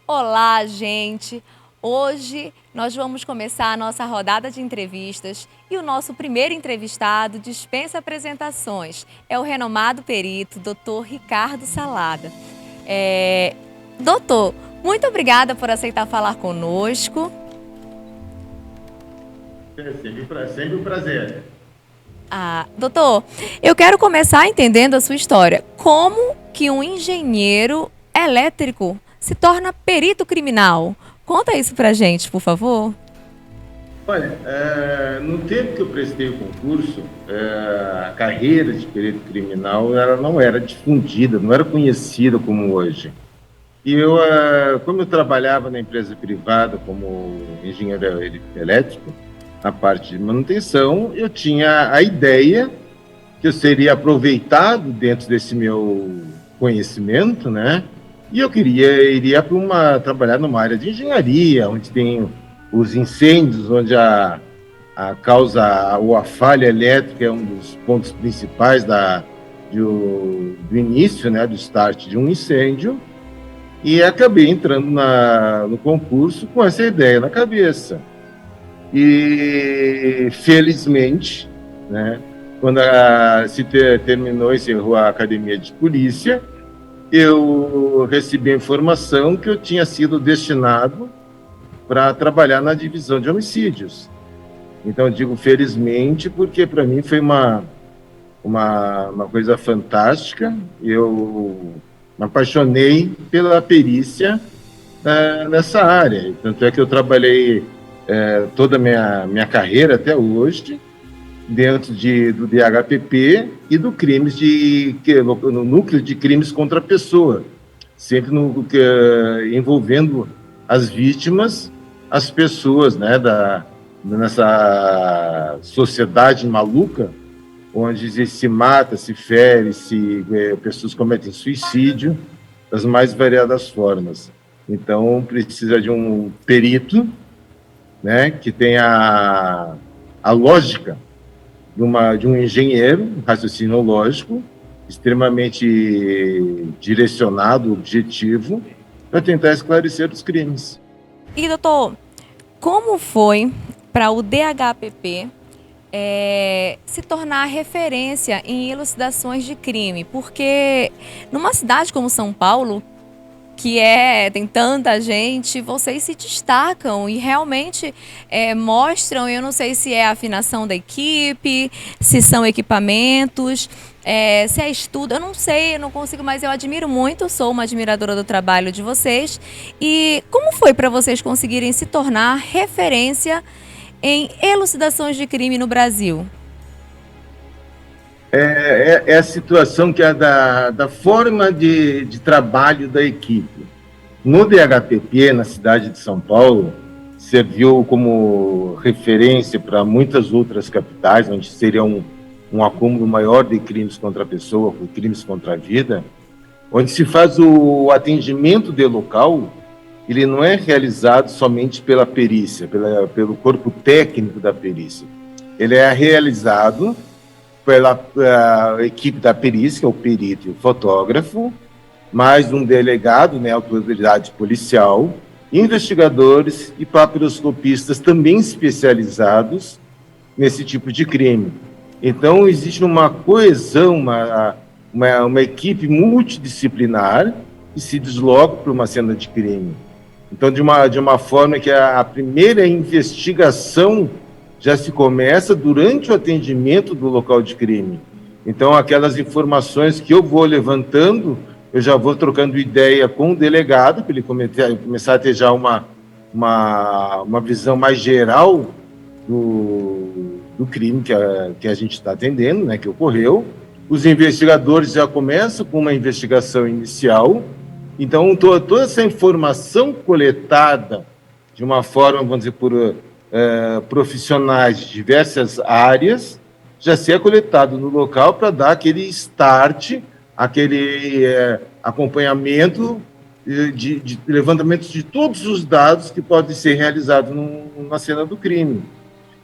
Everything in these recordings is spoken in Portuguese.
Olá, gente! Hoje nós vamos começar a nossa rodada de entrevistas e o nosso primeiro entrevistado dispensa apresentações. É o renomado perito, Dr. Ricardo Salada. Doutor, muito obrigada por aceitar falar conosco. É sempre um prazer. Doutor, eu quero começar entendendo a sua história. Como que um engenheiro elétrico se torna perito criminal? Conta isso pra gente, por favor. Olha, no tempo que eu prestei o concurso, a carreira de perito criminal ela não era difundida, não era conhecida como hoje. E eu, como eu trabalhava na empresa privada como engenheiro elétrico, na parte de manutenção, eu tinha a ideia que eu seria aproveitado dentro desse meu conhecimento, né? E eu iria para trabalhar numa área de engenharia, onde tem os incêndios, onde a causa ou a falha elétrica é um dos pontos principais do início, né, do start de um incêndio. E acabei entrando no concurso com essa ideia na cabeça. E felizmente, né, quando terminou, encerrou a academia de polícia, eu recebi a informação que eu tinha sido destinado para trabalhar na divisão de homicídios. Então, eu digo felizmente, porque para mim foi uma coisa fantástica. Eu me apaixonei pela perícia nessa área. Tanto é que eu trabalhei toda a minha carreira até hoje dentro do DHPP e do no núcleo de crimes contra a pessoa, sempre envolvendo as vítimas, as pessoas, né, nessa sociedade maluca, onde se mata, se fere, pessoas cometem suicídio das mais variadas formas. Então, precisa de um perito, né, que tenha a lógica de um engenheiro, um raciocínio lógico, extremamente direcionado, objetivo, para tentar esclarecer os crimes. E, doutor, como foi para o DHPP se tornar referência em elucidações de crime? Porque numa cidade como São Paulo, tem tanta gente, vocês se destacam e realmente mostram, eu não sei se é a afinação da equipe, se são equipamentos, se é estudo, eu não sei, eu não consigo, mas eu admiro muito, sou uma admiradora do trabalho de vocês. E como foi para vocês conseguirem se tornar referência em elucidações de crime no Brasil? É a situação que é da forma de trabalho da equipe. No DHPP, na cidade de São Paulo, serviu como referência para muitas outras capitais, onde seria um acúmulo maior de crimes contra a pessoa, crimes contra a vida, onde se faz o atendimento de local. Ele não é realizado somente pela perícia, pelo corpo técnico da perícia. Ele é realizado pela equipe da perícia, que é o perito e o fotógrafo, mais um delegado, né, autoridade policial, investigadores e papiloscopistas também especializados nesse tipo de crime. Então, existe uma coesão, uma equipe multidisciplinar que se desloca para uma cena de crime. Então, de uma forma que a primeira investigação já se começa durante o atendimento do local de crime. Então, aquelas informações que eu vou levantando, eu já vou trocando ideia com o delegado, para ele começar a ter já uma visão mais geral do crime que a gente está atendendo, né, que ocorreu. Os investigadores já começam com uma investigação inicial. Então, toda essa informação coletada de uma forma, vamos dizer, por profissionais de diversas áreas, já ser coletado no local para dar aquele start, aquele acompanhamento de levantamento de todos os dados que podem ser realizados na cena do crime.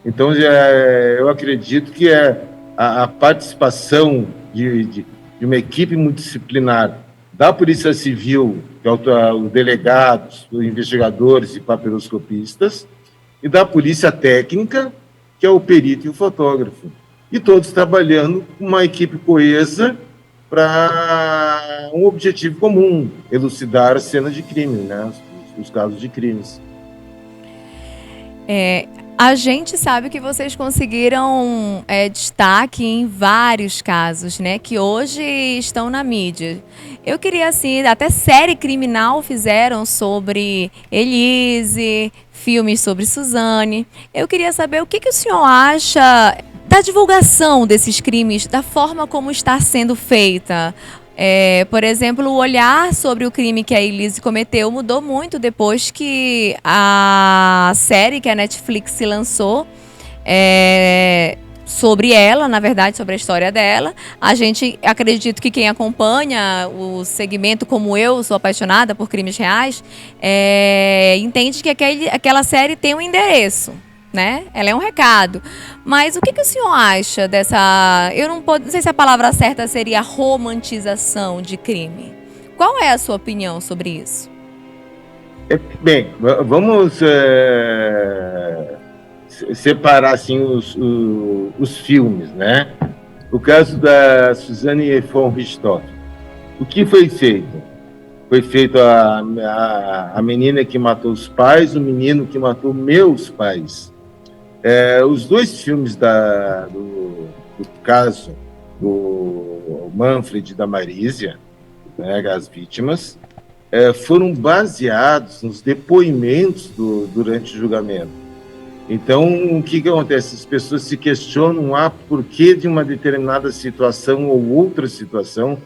Então, eu acredito que a participação de uma equipe multidisciplinar da Polícia Civil, que é o delegados, os investigadores e papiloscopistas, e da Polícia Técnica, que é o perito e o fotógrafo. E todos trabalhando com uma equipe coesa para um objetivo comum, elucidar a cena de crime, né? Os casos de crimes. A gente sabe que vocês conseguiram destaque em vários casos, né? Que hoje estão na mídia. Eu queria, assim, até série criminal fizeram sobre Elise, filmes sobre Suzane. Eu queria saber o que o senhor acha da divulgação desses crimes, da forma como está sendo feita. Por exemplo, o olhar sobre o crime que a Elise cometeu mudou muito depois que a série que a Netflix se lançou sobre ela, na verdade, sobre a história dela. A gente, acredito que quem acompanha o segmento, como eu, sou apaixonada por crimes reais, entende que aquela série tem um endereço, né? Ela é um recado. Mas o que o senhor acha dessa... Eu não sei se a palavra certa seria romantização de crime. Qual é a sua opinião sobre isso? Bem, vamos separar assim os filmes, né? O caso da Suzane von Richthofen. O que foi feito? Foi feito a menina que matou os pais, o menino que matou meus pais. Os dois filmes do caso do Manfred e da Marísia, né, as vítimas, foram baseados nos depoimentos durante o julgamento. Então, o que acontece? As pessoas se questionam por que de uma determinada situação ou outra situação,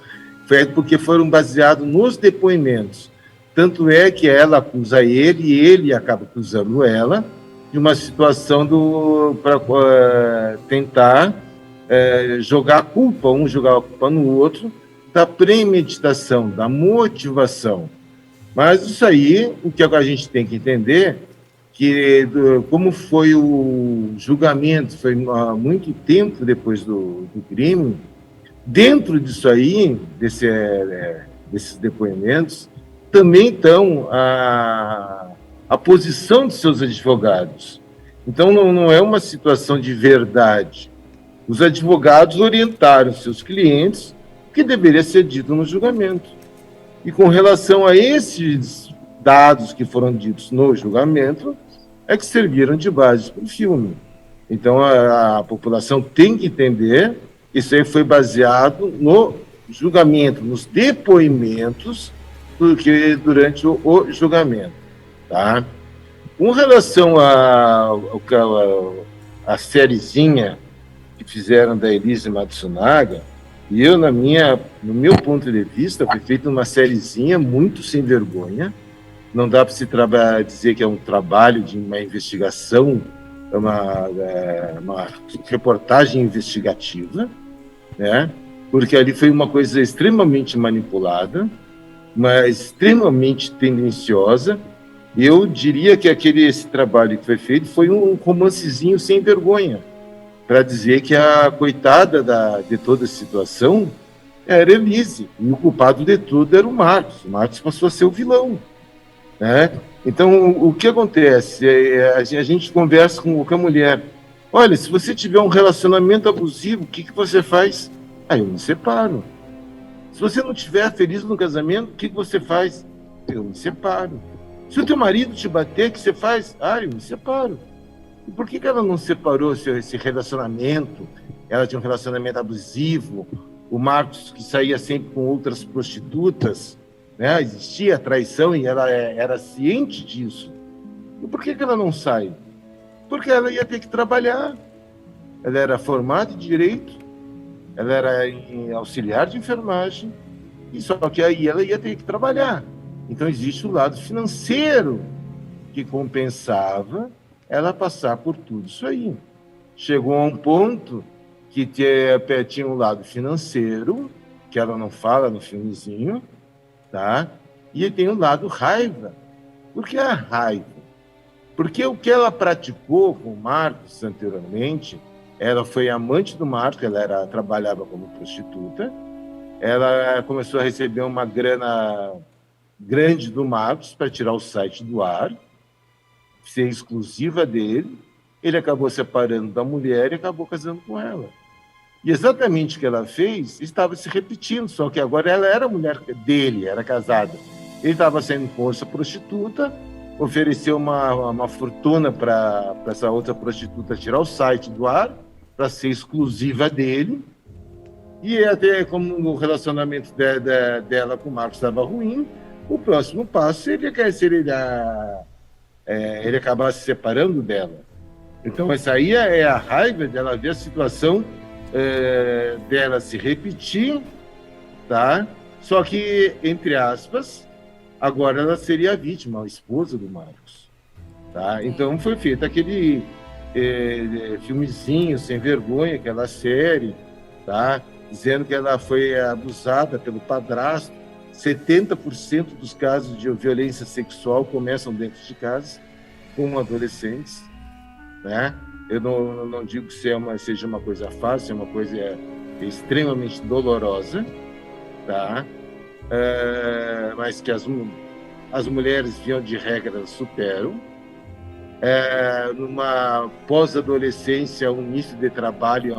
porque foram baseados nos depoimentos. Tanto é que ela acusa ele e ele acaba acusando ela de uma situação para tentar jogar a culpa, jogar a culpa no outro, da premeditação, da motivação. Mas isso aí, o que a gente tem que entender, que como foi o julgamento, foi há muito tempo depois do crime, dentro disso aí, desses depoimentos, também estão a posição de seus advogados. Então, não é uma situação de verdade. Os advogados orientaram seus clientes o que deveria ser dito no julgamento. E com relação a esses dados que foram ditos no julgamento, é que serviram de base para o filme. Então, a população tem que entender que isso aí foi baseado no julgamento, nos depoimentos durante o julgamento. Tá? Com relação a sériezinha que fizeram da Elise Matsunaga, eu, no meu ponto de vista, foi feita uma sériezinha muito sem vergonha. Não dá para se dizer que é um trabalho de uma investigação, uma reportagem investigativa, né? Porque ali foi uma coisa extremamente manipulada, mas extremamente tendenciosa. Eu diria que esse trabalho que foi feito foi um romancezinho sem vergonha, para dizer que a coitada de toda a situação era Elise, e o culpado de tudo era o Marcos. O Marcos passou a ser o vilão, né? Então, o que acontece? A gente conversa com a mulher. Olha, se você tiver um relacionamento abusivo, o que você faz? Eu me separo. Se você não estiver feliz no casamento, o que você faz? Eu me separo. Se o teu marido te bater, o que você faz? Eu me separo. E por que ela não separou esse relacionamento? Ela tinha um relacionamento abusivo, o Marcos que saía sempre com outras prostitutas, né? Existia traição e ela era ciente disso. E por que ela não sai? Porque ela ia ter que trabalhar. Ela era formada em direito, ela era auxiliar de enfermagem, e só que aí ela ia ter que trabalhar. Então existe o lado financeiro que compensava ela passar por tudo isso aí. Chegou a um ponto que tinha um lado financeiro, que ela não fala no filmezinho, tá? E tem um lado raiva. Por que a raiva? Porque o que ela praticou com o Marcos anteriormente, ela foi amante do Marcos, ela trabalhava como prostituta, ela começou a receber uma grana grande do Marcos para tirar o site do ar, ser exclusiva dele. Ele acabou separando da mulher e acabou casando com ela. E exatamente o que ela fez estava se repetindo, só que agora ela era mulher dele, era casada. Ele estava sendo força prostituta, ofereceu uma fortuna para essa outra prostituta tirar o site do ar, para ser exclusiva dele. E até como o relacionamento dela com o Marcos estava ruim, o próximo passo seria que ele acabar se separando dela. Então, essa aí é a raiva dela ver a situação dela se repetir, tá? Só que, entre aspas, agora ela seria a vítima, a esposa do Marcos. Tá? Então, foi feito aquele filmezinho sem vergonha, aquela série, tá? Dizendo que ela foi abusada pelo padrasto. 70% dos casos de violência sexual começam dentro de casa, com adolescentes, né? Eu não digo que seja uma coisa fácil, é uma coisa extremamente dolorosa, tá? Mas que as mulheres, via de regra, superam. Numa pós-adolescência, o início de trabalho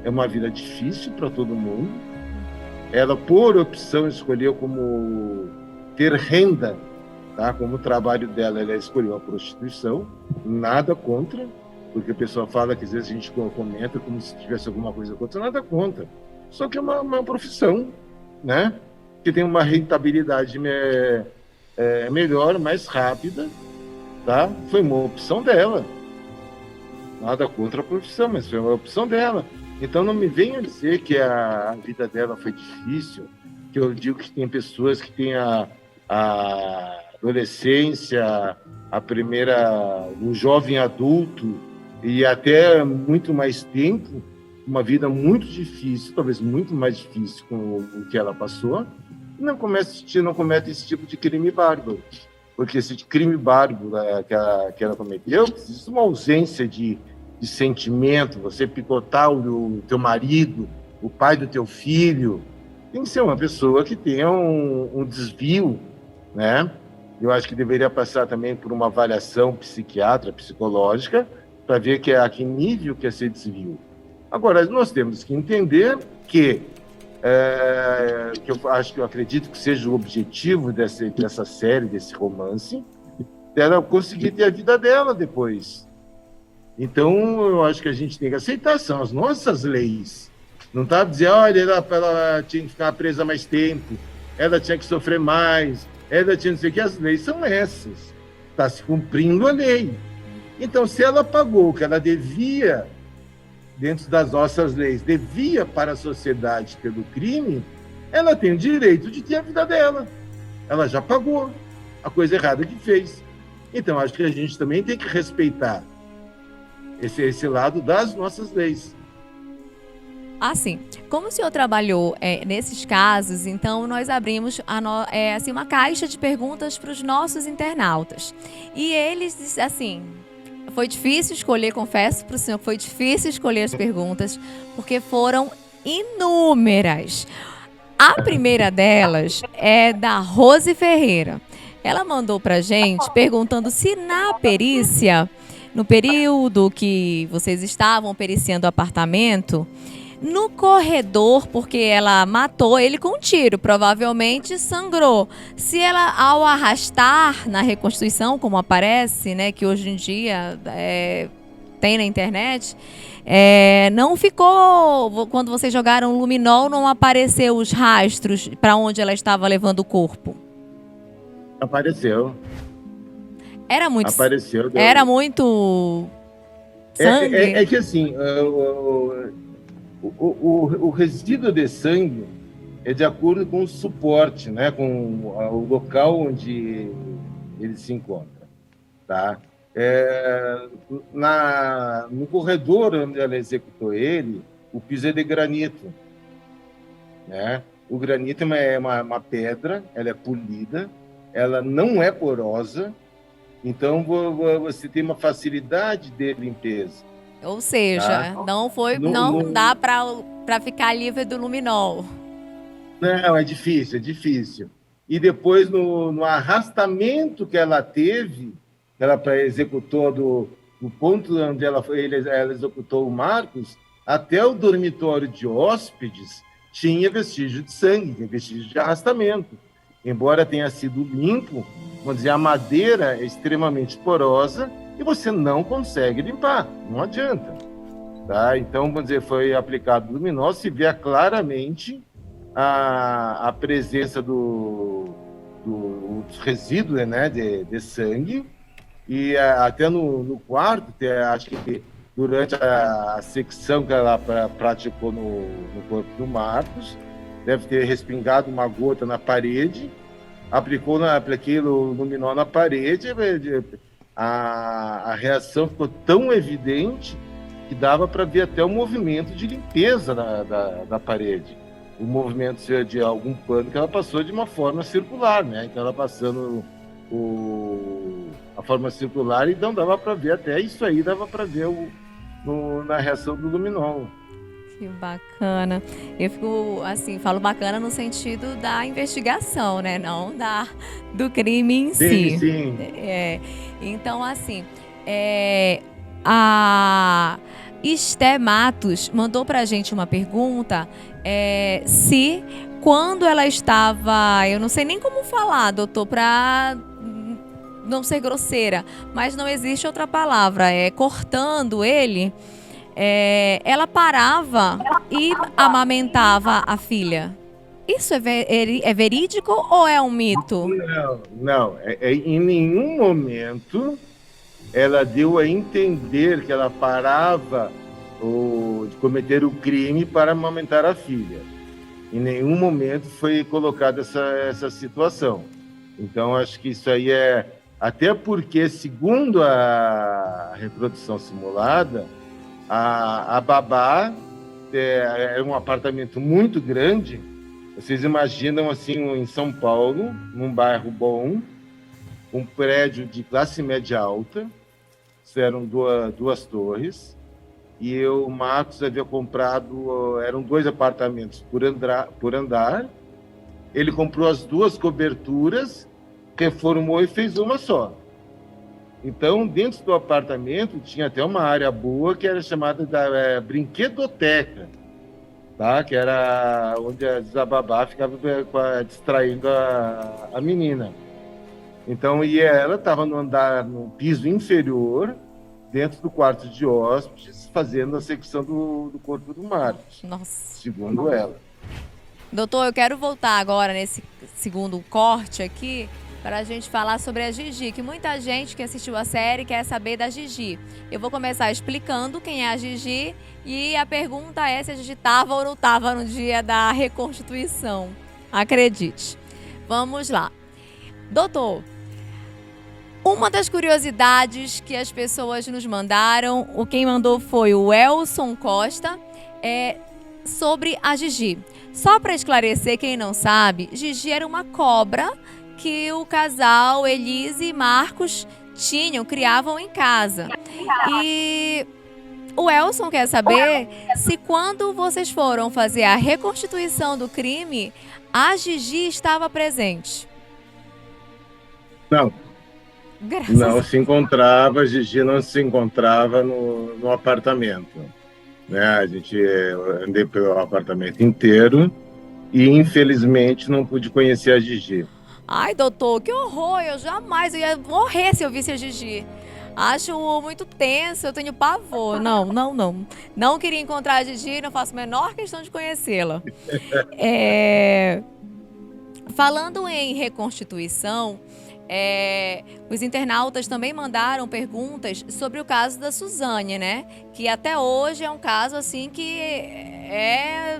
é uma vida difícil para todo mundo. Ela, por opção, escolheu como ter renda, tá? Como o trabalho dela, ela escolheu a prostituição, nada contra, porque o pessoal fala que às vezes a gente comenta como se tivesse alguma coisa contra, nada contra. Só que é uma profissão, né? Que tem uma rentabilidade melhor, mais rápida, tá? Foi uma opção dela. Nada contra a profissão, mas foi uma opção dela. Então não me venha dizer que a vida dela foi difícil, que eu digo que tem pessoas que têm a adolescência, o jovem adulto e até muito mais tempo, uma vida muito difícil, talvez muito mais difícil com o que ela passou, não comete esse tipo de crime bárbaro. Porque esse crime bárbaro que ela cometeu, existe uma ausência de sentimento, você picotar o teu marido, o pai do teu filho, tem que ser uma pessoa que tenha um desvio, né? Eu acho que deveria passar também por uma avaliação psicológica, para ver a que nível que é esse desvio. Agora, nós temos que entender que eu acredito que seja o objetivo dessa série, desse romance, dela conseguir ter a vida dela depois. Então, eu acho que a gente tem que aceitar, são as nossas leis. Não está dizendo, olha, ela tinha que ficar presa mais tempo, ela tinha que sofrer mais, ela tinha não sei o que, as leis são essas. Está se cumprindo a lei. Então, se ela pagou o que ela devia, dentro das nossas leis, devia para a sociedade pelo crime, ela tem o direito de ter a vida dela. Ela já pagou a coisa errada que fez. Então, acho que a gente também tem que respeitar esse lado das nossas leis. Assim, como o senhor trabalhou nesses casos, então nós abrimos assim, uma caixa de perguntas para os nossos internautas. E eles, assim, foi difícil escolher, confesso para o senhor que foi difícil escolher as perguntas, porque foram inúmeras. A primeira delas é da Rose Ferreira. Ela mandou para a gente perguntando se na perícia, no período que vocês estavam periciando o apartamento, no corredor, porque ela matou ele com um tiro, provavelmente sangrou. Se ela, ao arrastar na reconstituição, como aparece, né, que hoje em dia tem na internet, não ficou, quando vocês jogaram luminol, não apareceu os rastros para onde ela estava levando o corpo? Apareceu. Era muito sangue? É que assim, o resíduo de sangue é de acordo com o suporte, né, com o local onde ele se encontra, tá? No corredor onde ela executou ele, o piso é de granito, né? O granito é uma pedra, ela é polida, ela não é porosa, então você tem uma facilidade de limpeza. Ou seja, tá? não dá para ficar livre do luminol. Não, é difícil, é difícil. E depois, no arrastamento que ela teve, ela executou do ponto onde ela executou o Marcos, até o dormitório de hóspedes tinha vestígio de sangue, tinha vestígio de arrastamento. Embora tenha sido limpo, vamos dizer, a madeira é extremamente porosa e você não consegue limpar, não adianta. Tá? Então, vamos dizer, foi aplicado luminol, se vê claramente a presença dos resíduos, né, de sangue, e até no quarto, acho que durante a secção que ela praticou no corpo do Marcos, deve ter respingado uma gota na parede, apliquei o luminol na parede, a reação ficou tão evidente que dava para ver até o movimento de limpeza da parede. O movimento de algum pano que ela passou de uma forma circular, né? Então ela passando a forma circular, então dava para ver até isso aí, dava para ver na reação do luminol. Que bacana. Eu fico assim, falo bacana no sentido da investigação, né? Não do crime em Sim, si. sim. Então, assim, a Esté Matos mandou pra gente uma pergunta, se quando ela estava, eu não sei nem como falar, doutor, pra não ser grosseira, mas não existe outra palavra, cortando ele, ela parava e amamentava a filha. Isso é verídico ou é um mito? Não. Em nenhum momento ela deu a entender que ela parava de cometer o crime para amamentar a filha. Em nenhum momento foi colocada essa situação. Então, acho que isso aí até porque, segundo a reprodução simulada, a babá é um apartamento muito grande. Vocês imaginam, assim, em São Paulo, num bairro bom, um prédio de classe média alta, eram duas torres, e o Marcos havia comprado, eram 2 apartamentos por andar, ele comprou as 2 coberturas, reformou e fez uma só. Então, dentro do apartamento, tinha até uma área boa que era chamada da brinquedoteca, tá? Que era onde a babá ficava distraindo a menina. Então, ela estava no piso inferior, dentro do quarto de hóspedes, fazendo a secção do corpo do Marcos. Nossa. Segundo ela. Doutor, eu quero voltar agora nesse segundo corte aqui para a gente falar sobre a Gigi, que muita gente que assistiu a série quer saber da Gigi. Eu vou começar explicando quem é a Gigi e a pergunta é se a Gigi estava ou não estava no dia da reconstituição. Acredite. Vamos lá. Doutor, uma das curiosidades que as pessoas nos mandaram, quem mandou foi o Elson Costa, sobre a Gigi. Só para esclarecer, quem não sabe, Gigi era uma cobra que o casal Elise e Marcos criavam em casa. E o Elson quer saber se quando vocês foram fazer a reconstituição do crime, a Gigi estava presente. Não. Não se encontrava, a Gigi não se encontrava no apartamento. Né? A gente andei pelo apartamento inteiro e, infelizmente, não pude conhecer a Gigi. Ai, doutor, que horror! Eu ia morrer se eu visse a Gigi. Acho muito tenso, eu tenho pavor. Não. Não queria encontrar a Gigi, não faço a menor questão de conhecê-la. Falando em reconstituição, os internautas também mandaram perguntas sobre o caso da Suzane, né? Que até hoje é um caso assim que é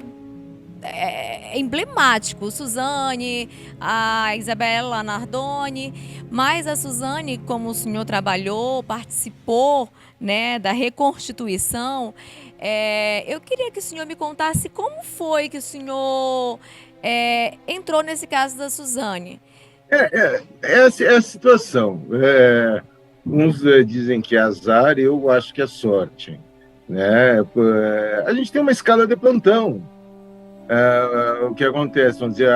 emblemático. Suzane, a Isabela Nardoni, mas a Suzane, como o senhor trabalhou, participou, né, da reconstituição, eu queria que o senhor me contasse como foi que o senhor entrou nesse caso da Suzane. Essa é a situação. Uns dizem que é azar, eu acho que é sorte. Né? A gente tem uma escala de plantão. O que acontece? Vamos dizer,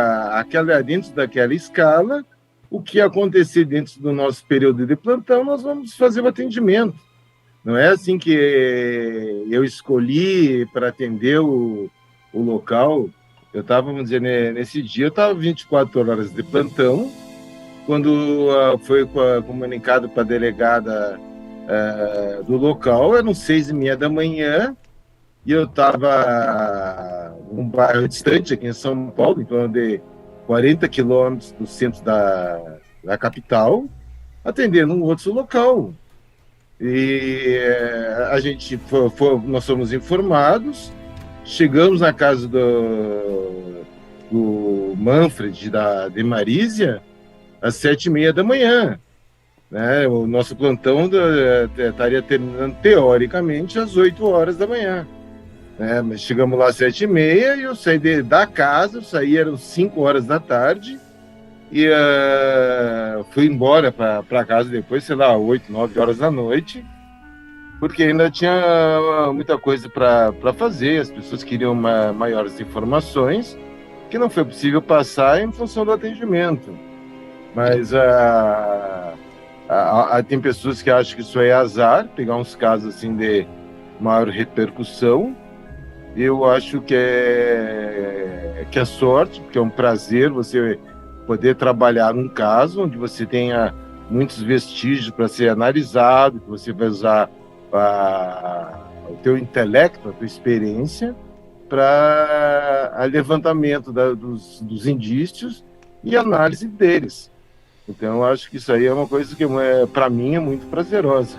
dentro daquela escala, o que acontecer dentro do nosso período de plantão, nós vamos fazer o atendimento. Não é assim que eu escolhi para atender o local. Eu estava, vamos dizer, nesse dia, eu estava 24 horas de plantão, quando foi comunicado para a delegada do local, eram 6h30 da manhã, e eu estava num bairro distante aqui em São Paulo, em torno de 40 quilômetros do centro da capital, atendendo um outro local. E nós fomos informados, chegamos na casa do Manfred, de Marísia, às 7h30 da manhã. Né? O nosso plantão estaria terminando, teoricamente, às 8 horas da manhã. Né? Mas chegamos lá às 7h30 e eu saí da casa, eram 5 horas da tarde, e fui embora para casa depois, 8, 9 horas da noite, porque ainda tinha muita coisa para fazer, as pessoas queriam maiores informações, que não foi possível passar em função do atendimento. Mas tem pessoas que acham que isso é azar, pegar uns casos assim de maior repercussão. Eu acho que é sorte, porque é um prazer você poder trabalhar num caso onde você tenha muitos vestígios para ser analisado, que você vai usar o teu intelecto, a tua experiência, para levantamento dos indícios e análise deles. Então, eu acho que isso aí é uma coisa que, para mim, é muito prazerosa.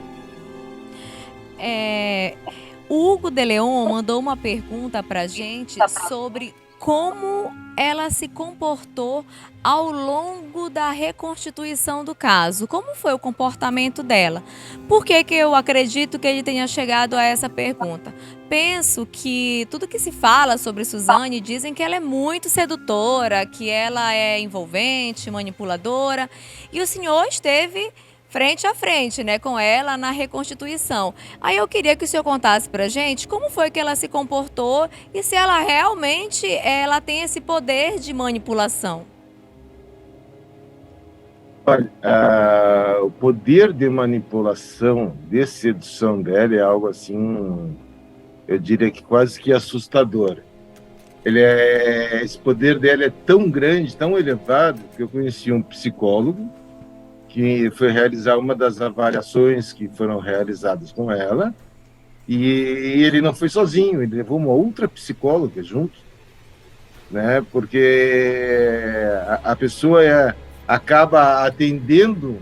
O Hugo de Leon mandou uma pergunta para a gente sobre como ela se comportou ao longo da reconstituição do caso. Como foi o comportamento dela? Por que eu acredito que ele tenha chegado a essa pergunta? Penso que tudo que se fala sobre Suzane dizem que ela é muito sedutora, que ela é envolvente, manipuladora, e o senhor esteve frente a frente, né, com ela na reconstituição. Aí eu queria que o senhor contasse pra gente como foi que ela se comportou e se ela realmente tem esse poder de manipulação. Olha, o poder de manipulação, de sedução dela é algo assim, eu diria que quase que assustador. Esse poder dela é tão grande, tão elevado, que eu conheci um psicólogo que foi realizar uma das avaliações que foram realizadas com ela, e ele não foi sozinho, ele levou uma outra psicóloga junto, né? Porque a pessoa acaba atendendo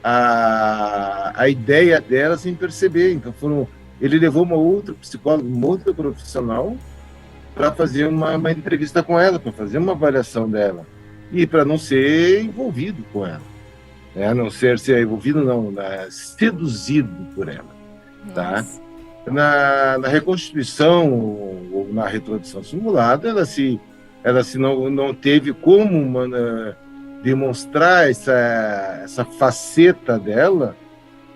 a ideia dela sem perceber. Então ele levou uma outra psicóloga, uma outra profissional, para fazer uma entrevista com ela, para fazer uma avaliação dela, e para não ser envolvido com ela. Não ser envolvido, não, seduzido por ela. Tá? Na reconstituição ou na reprodução simulada, ela não teve como demonstrar essa faceta dela,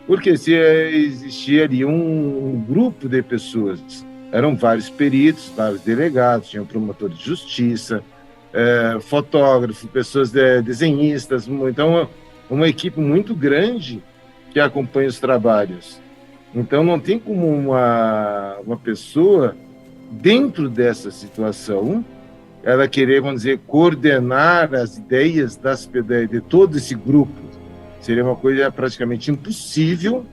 porque se existia ali um grupo de pessoas, eram vários peritos, vários delegados, tinha um promotor de justiça, fotógrafo, pessoas desenhistas, então uma equipe muito grande que acompanha os trabalhos. Então, não tem como uma pessoa, dentro dessa situação, ela querer, vamos dizer, coordenar as ideias de todo esse grupo. Seria uma coisa praticamente impossível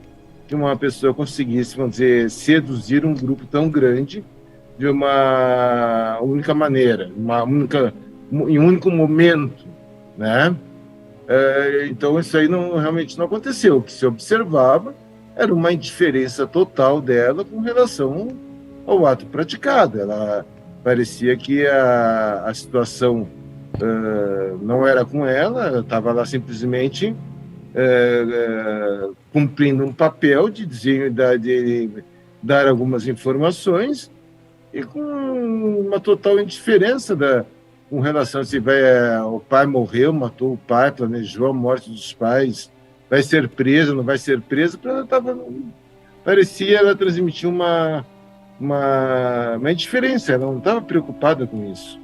que uma pessoa conseguisse, vamos dizer, seduzir um grupo tão grande de uma única maneira, em um único momento, né? Então, isso aí realmente não aconteceu. O que se observava era uma indiferença total dela com relação ao ato praticado. Ela parecia que a situação não era com ela estava lá simplesmente cumprindo um papel de dar algumas informações, e com uma total indiferença com relação a se o pai morreu, matou o pai, planejou a morte dos pais, vai ser presa, não vai ser presa, parecia ela transmitir uma uma indiferença, ela não estava preocupada com isso.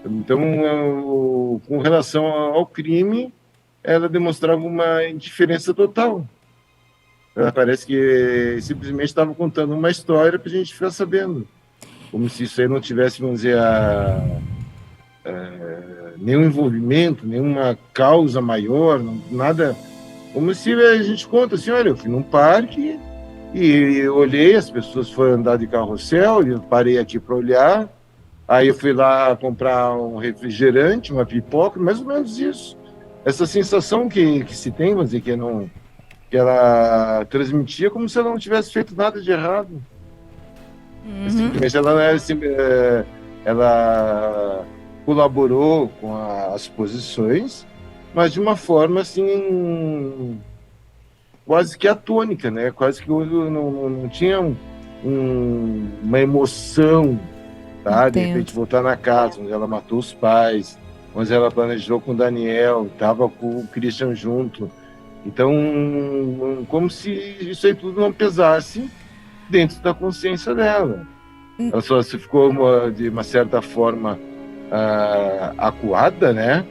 Então, com relação ao crime, ela demonstrava uma indiferença total. Ela parece que simplesmente estava contando uma história para a gente ficar sabendo, como se isso aí não tivesse, vamos dizer, nenhum envolvimento, nenhuma causa maior, nada. Como se a gente conta assim, olha, eu fui num parque e eu olhei, as pessoas foram andar de carrossel, e eu parei aqui para olhar, aí eu fui lá comprar um refrigerante, uma pipoca, mais ou menos isso. Essa sensação que se tem, vamos dizer, que ela transmitia como se ela não tivesse feito nada de errado. Simplesmente ela colaborou com as posições, mas de uma forma assim quase que atônica, né? Quase que não tinha uma emoção, tá? De Entendo. repente voltar na casa onde ela matou os pais, onde ela planejou com o Daniel, estava com o Christian junto. Então, como se isso aí tudo não pesasse dentro da consciência dela. Ela só se ficou de uma certa forma acuada, né?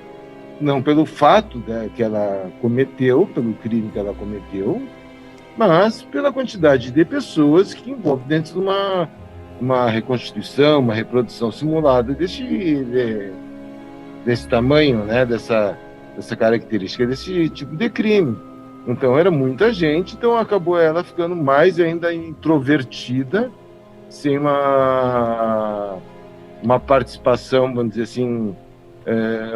Não pelo fato, né, que ela cometeu, pelo crime que ela cometeu, mas pela quantidade de pessoas que envolve dentro de uma reconstituição, uma reprodução simulada desse tamanho, né? Dessa característica, desse tipo de crime. Então era muita gente, então acabou ela ficando mais ainda introvertida, sem uma participação, vamos dizer assim,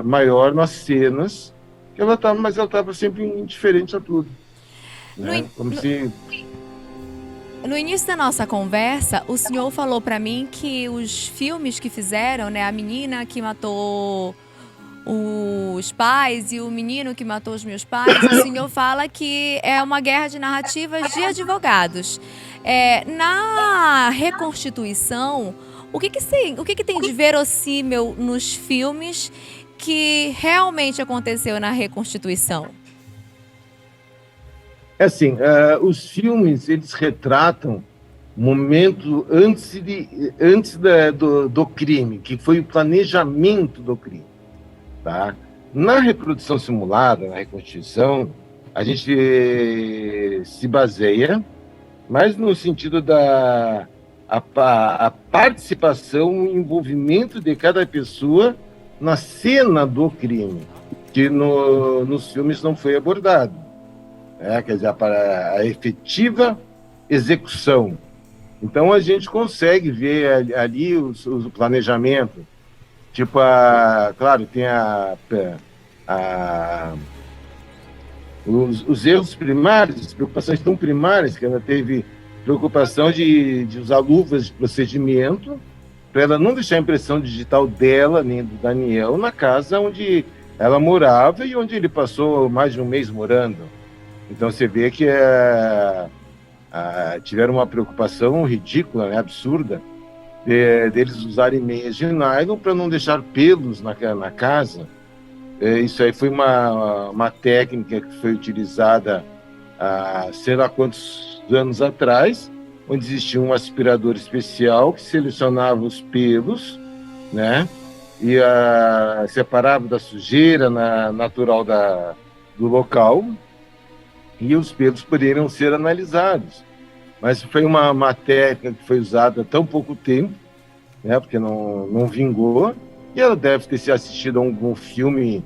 maior nas cenas que ela estava, mas ela estava sempre indiferente a tudo, No, né? Como se no início da nossa conversa, o senhor falou para mim que os filmes que fizeram, né, a menina que matou os pais e o menino que matou os meus pais, o senhor fala que é uma guerra de narrativas de advogados. Na reconstituição, o que tem de verossímil nos filmes que realmente aconteceu na reconstituição? é assim, os filmes eles retratam o momento antes do crime, que foi o planejamento do crime, tá? Na reprodução simulada, na reconstituição, a gente se baseia mais no sentido a participação e envolvimento de cada pessoa na cena do crime, que nos filmes não foi abordado. Quer dizer, para a efetiva execução. Então, a gente consegue ver ali o planejamento. Tipo, claro, tem os erros primários, as preocupações tão primárias, que ela teve preocupação de usar luvas de procedimento para ela não deixar a impressão digital dela, nem do Daniel, na casa onde ela morava e onde ele passou mais de um mês morando. Então você vê que tiveram uma preocupação ridícula, né, absurda, deles usarem meias de nylon para não deixar pelos na casa. Isso aí foi uma técnica que foi utilizada há sei lá quantos anos atrás, onde existia um aspirador especial que selecionava os pelos, né, e separava da sujeira natural do local, e os pelos poderiam ser analisados. Mas foi uma técnica que foi usada há tão pouco tempo, né, porque não vingou, e ela deve ter se assistido a algum filme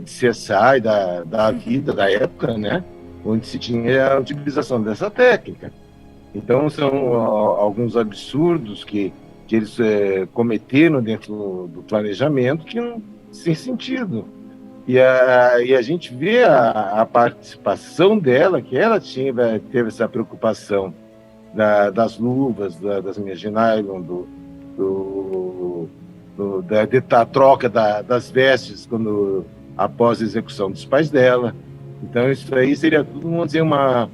de CSI da vida, da época, né, onde se tinha a utilização dessa técnica. Então, são alguns absurdos que eles cometeram dentro do planejamento que não sem sentido. E a gente vê a participação dela, que ela teve essa preocupação das luvas, das minhas de nylon, da troca das vestes após a execução dos pais dela. Então, isso aí seria tudo, vamos dizer, uma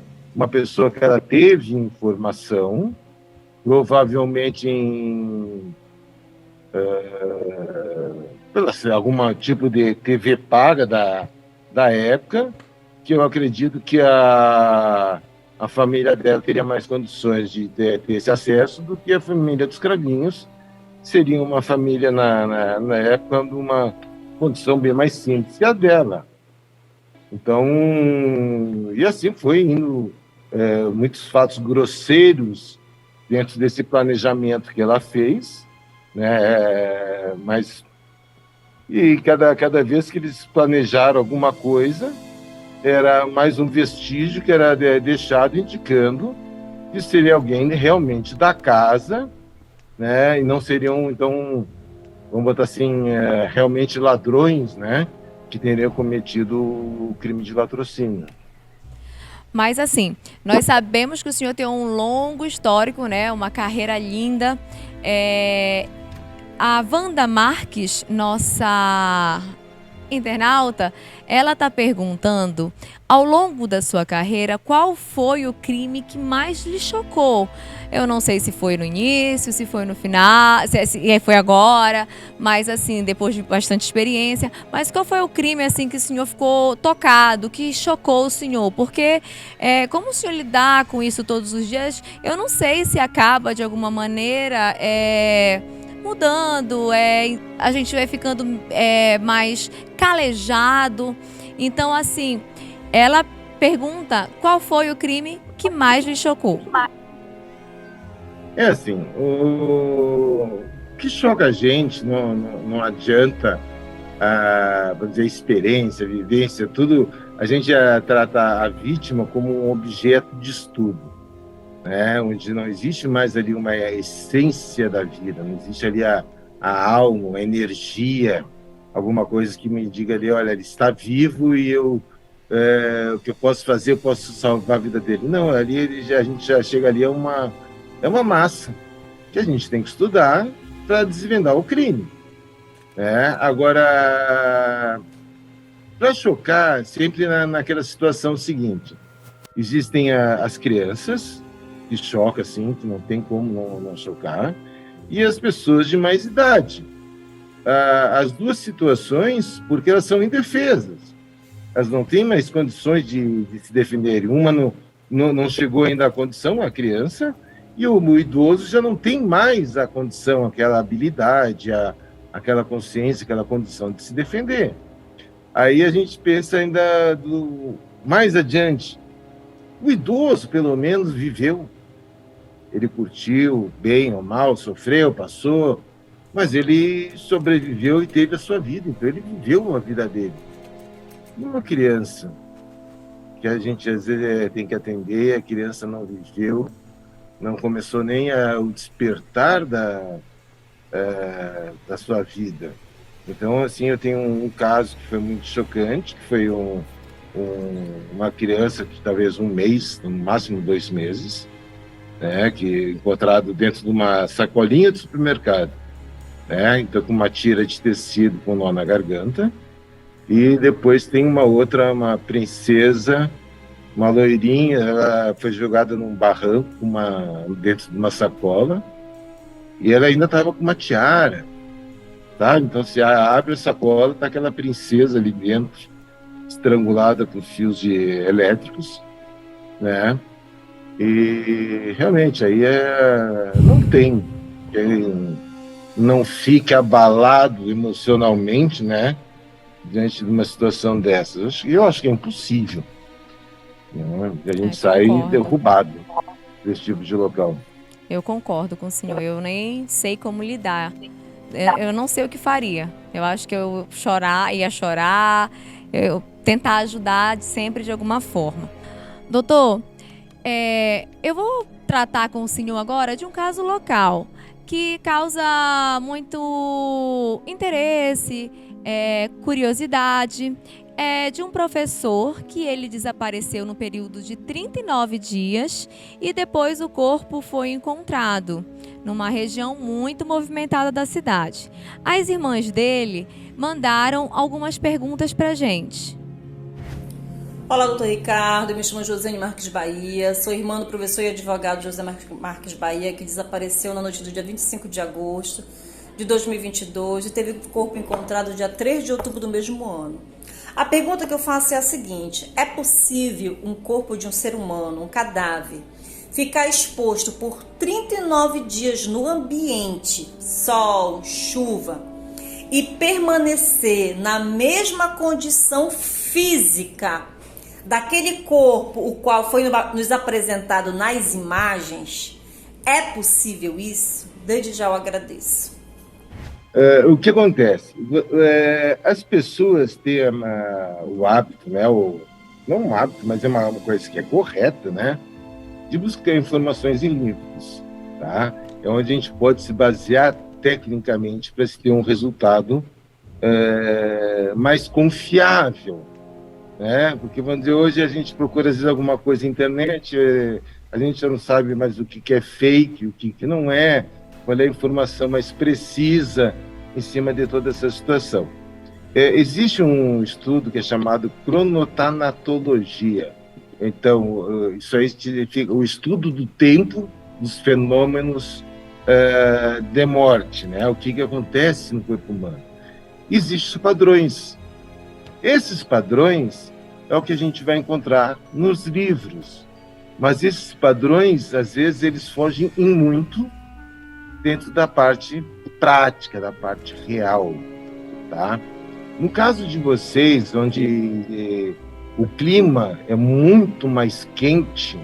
pessoa que ela teve informação, provavelmente algum tipo de TV paga da época, que eu acredito que a a família dela teria mais condições de ter esse acesso do que a família dos Cravinhos. Seria uma família, na época, de uma condição bem mais simples que a dela. Então, e assim foi indo, muitos fatos grosseiros dentro desse planejamento que ela fez, né? Mas e cada vez que eles planejaram alguma coisa, era mais um vestígio que era deixado indicando que seria alguém realmente da casa, né? E não seriam, então, vamos botar assim, realmente ladrões, né? Que teriam cometido o crime de latrocínio. Mas assim, nós sabemos que o senhor tem um longo histórico, né? Uma carreira linda. A Wanda Marques, nossa internauta, ela está perguntando, ao longo da sua carreira, qual foi o crime que mais lhe chocou? Eu não sei se foi no início, se foi no final, se foi agora, mas assim, depois de bastante experiência. Mas qual foi o crime assim que o senhor ficou tocado, que chocou o senhor? Porque como o senhor lidar com isso todos os dias, eu não sei se acaba de alguma maneira mudando, a gente vai ficando mais calejado. Então, assim, ela pergunta qual foi o crime que mais lhe chocou. Assim, o que choca a gente não adianta, vamos dizer, experiência, vivência, tudo. A gente trata a vítima como um objeto de estudo, né? Onde não existe mais ali uma essência da vida, não existe ali a alma, a energia, alguma coisa que me diga ali, olha, ele está vivo e o que eu posso fazer, eu posso salvar a vida dele. Não, ali a gente já chega ali a uma massa que a gente tem que estudar para desvendar o crime, né? Agora, para chocar, sempre naquela situação seguinte, existem as crianças, que choca, assim, que não tem como não chocar, e as pessoas de mais idade. As duas situações, porque elas são indefesas. Elas não têm mais condições de se defenderem. Uma não chegou ainda à condição, a criança, e o idoso já não tem mais a condição, aquela habilidade, aquela consciência, aquela condição de se defender. Aí a gente pensa ainda mais adiante. O idoso, pelo menos, viveu. Ele curtiu, bem ou mal, sofreu, passou, mas ele sobreviveu e teve a sua vida, então ele viveu a vida dele. E uma criança, que a gente às vezes tem que atender, a criança não viveu, não começou nem o despertar da sua vida. Então, assim, eu tenho um caso que foi muito chocante, que foi uma criança que talvez 1 mês, no máximo 2 meses, né, que encontrado dentro de uma sacolinha de supermercado, né, então com uma tira de tecido com nó na garganta. E depois tem uma princesa, uma loirinha, ela foi jogada num barranco dentro de uma sacola, e ela ainda estava com uma tiara, tá? Então se abre a sacola, está aquela princesa ali dentro, estrangulada por fios elétricos, né? E realmente aí não tem quem não fique abalado emocionalmente, né, diante de uma situação dessas. Eu acho que é impossível, né, a gente sair derrubado desse tipo de local. Eu concordo com o senhor, eu nem sei como lidar. Eu não sei o que faria. Eu acho que eu ia chorar, eu tentar ajudar sempre de alguma forma. Doutor, eu vou tratar com o senhor agora de um caso local que causa muito interesse, curiosidade. É de um professor que ele desapareceu no período de 39 dias e depois o corpo foi encontrado numa região muito movimentada da cidade. As irmãs dele mandaram algumas perguntas pra gente. Olá, doutor Ricardo, me chamo Josiane Marques Bahia, sou irmã do professor e advogado José Marques Bahia, que desapareceu na noite do dia 25 de agosto de 2022 e teve o corpo encontrado dia 3 de outubro do mesmo ano. A pergunta que eu faço é a seguinte: é possível um corpo de um ser humano, um cadáver, ficar exposto por 39 dias no ambiente, sol, chuva, e permanecer na mesma condição física daquele corpo, o qual foi nos apresentado nas imagens? É possível isso? Desde já eu agradeço. O que acontece? As pessoas têm o hábito, né? Não um hábito, mas é uma coisa que é correta, né? De buscar informações em livros, tá? É onde a gente pode se basear tecnicamente para se ter um resultado mais confiável, né? Porque, vamos dizer, hoje a gente procura, às vezes, alguma coisa na internet, a gente já não sabe mais o que é fake, o que não é, qual é a informação mais precisa em cima de toda essa situação. Existe um estudo que é chamado cronotanatologia. Então, isso aí significa o estudo do tempo dos fenômenos de morte, né? O que acontece no corpo humano. Existem padrões. Esses padrões é o que a gente vai encontrar nos livros. Mas esses padrões, às vezes, eles fogem em muito dentro da parte prática, da parte real, tá? No caso de vocês, onde o clima é muito mais quente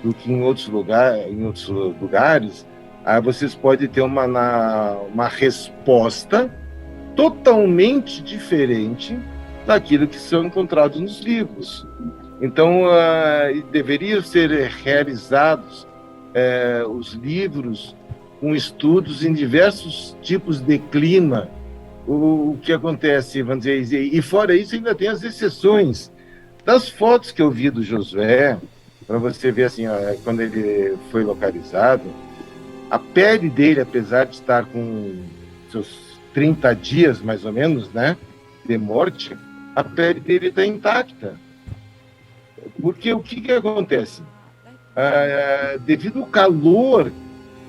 do que em outros lugares, aí vocês podem ter uma resposta totalmente diferente daquilo que são encontrados nos livros. Então, deveriam ser realizados os livros com estudos em diversos tipos de clima. O que acontece, vamos dizer, e fora isso ainda tem as exceções. Das fotos que eu vi do Josué, para você ver assim, quando ele foi localizado, a pele dele, apesar de estar com seus 30 dias, mais ou menos, né, de morte, a pele dele está intacta. Porque o que acontece? Devido ao calor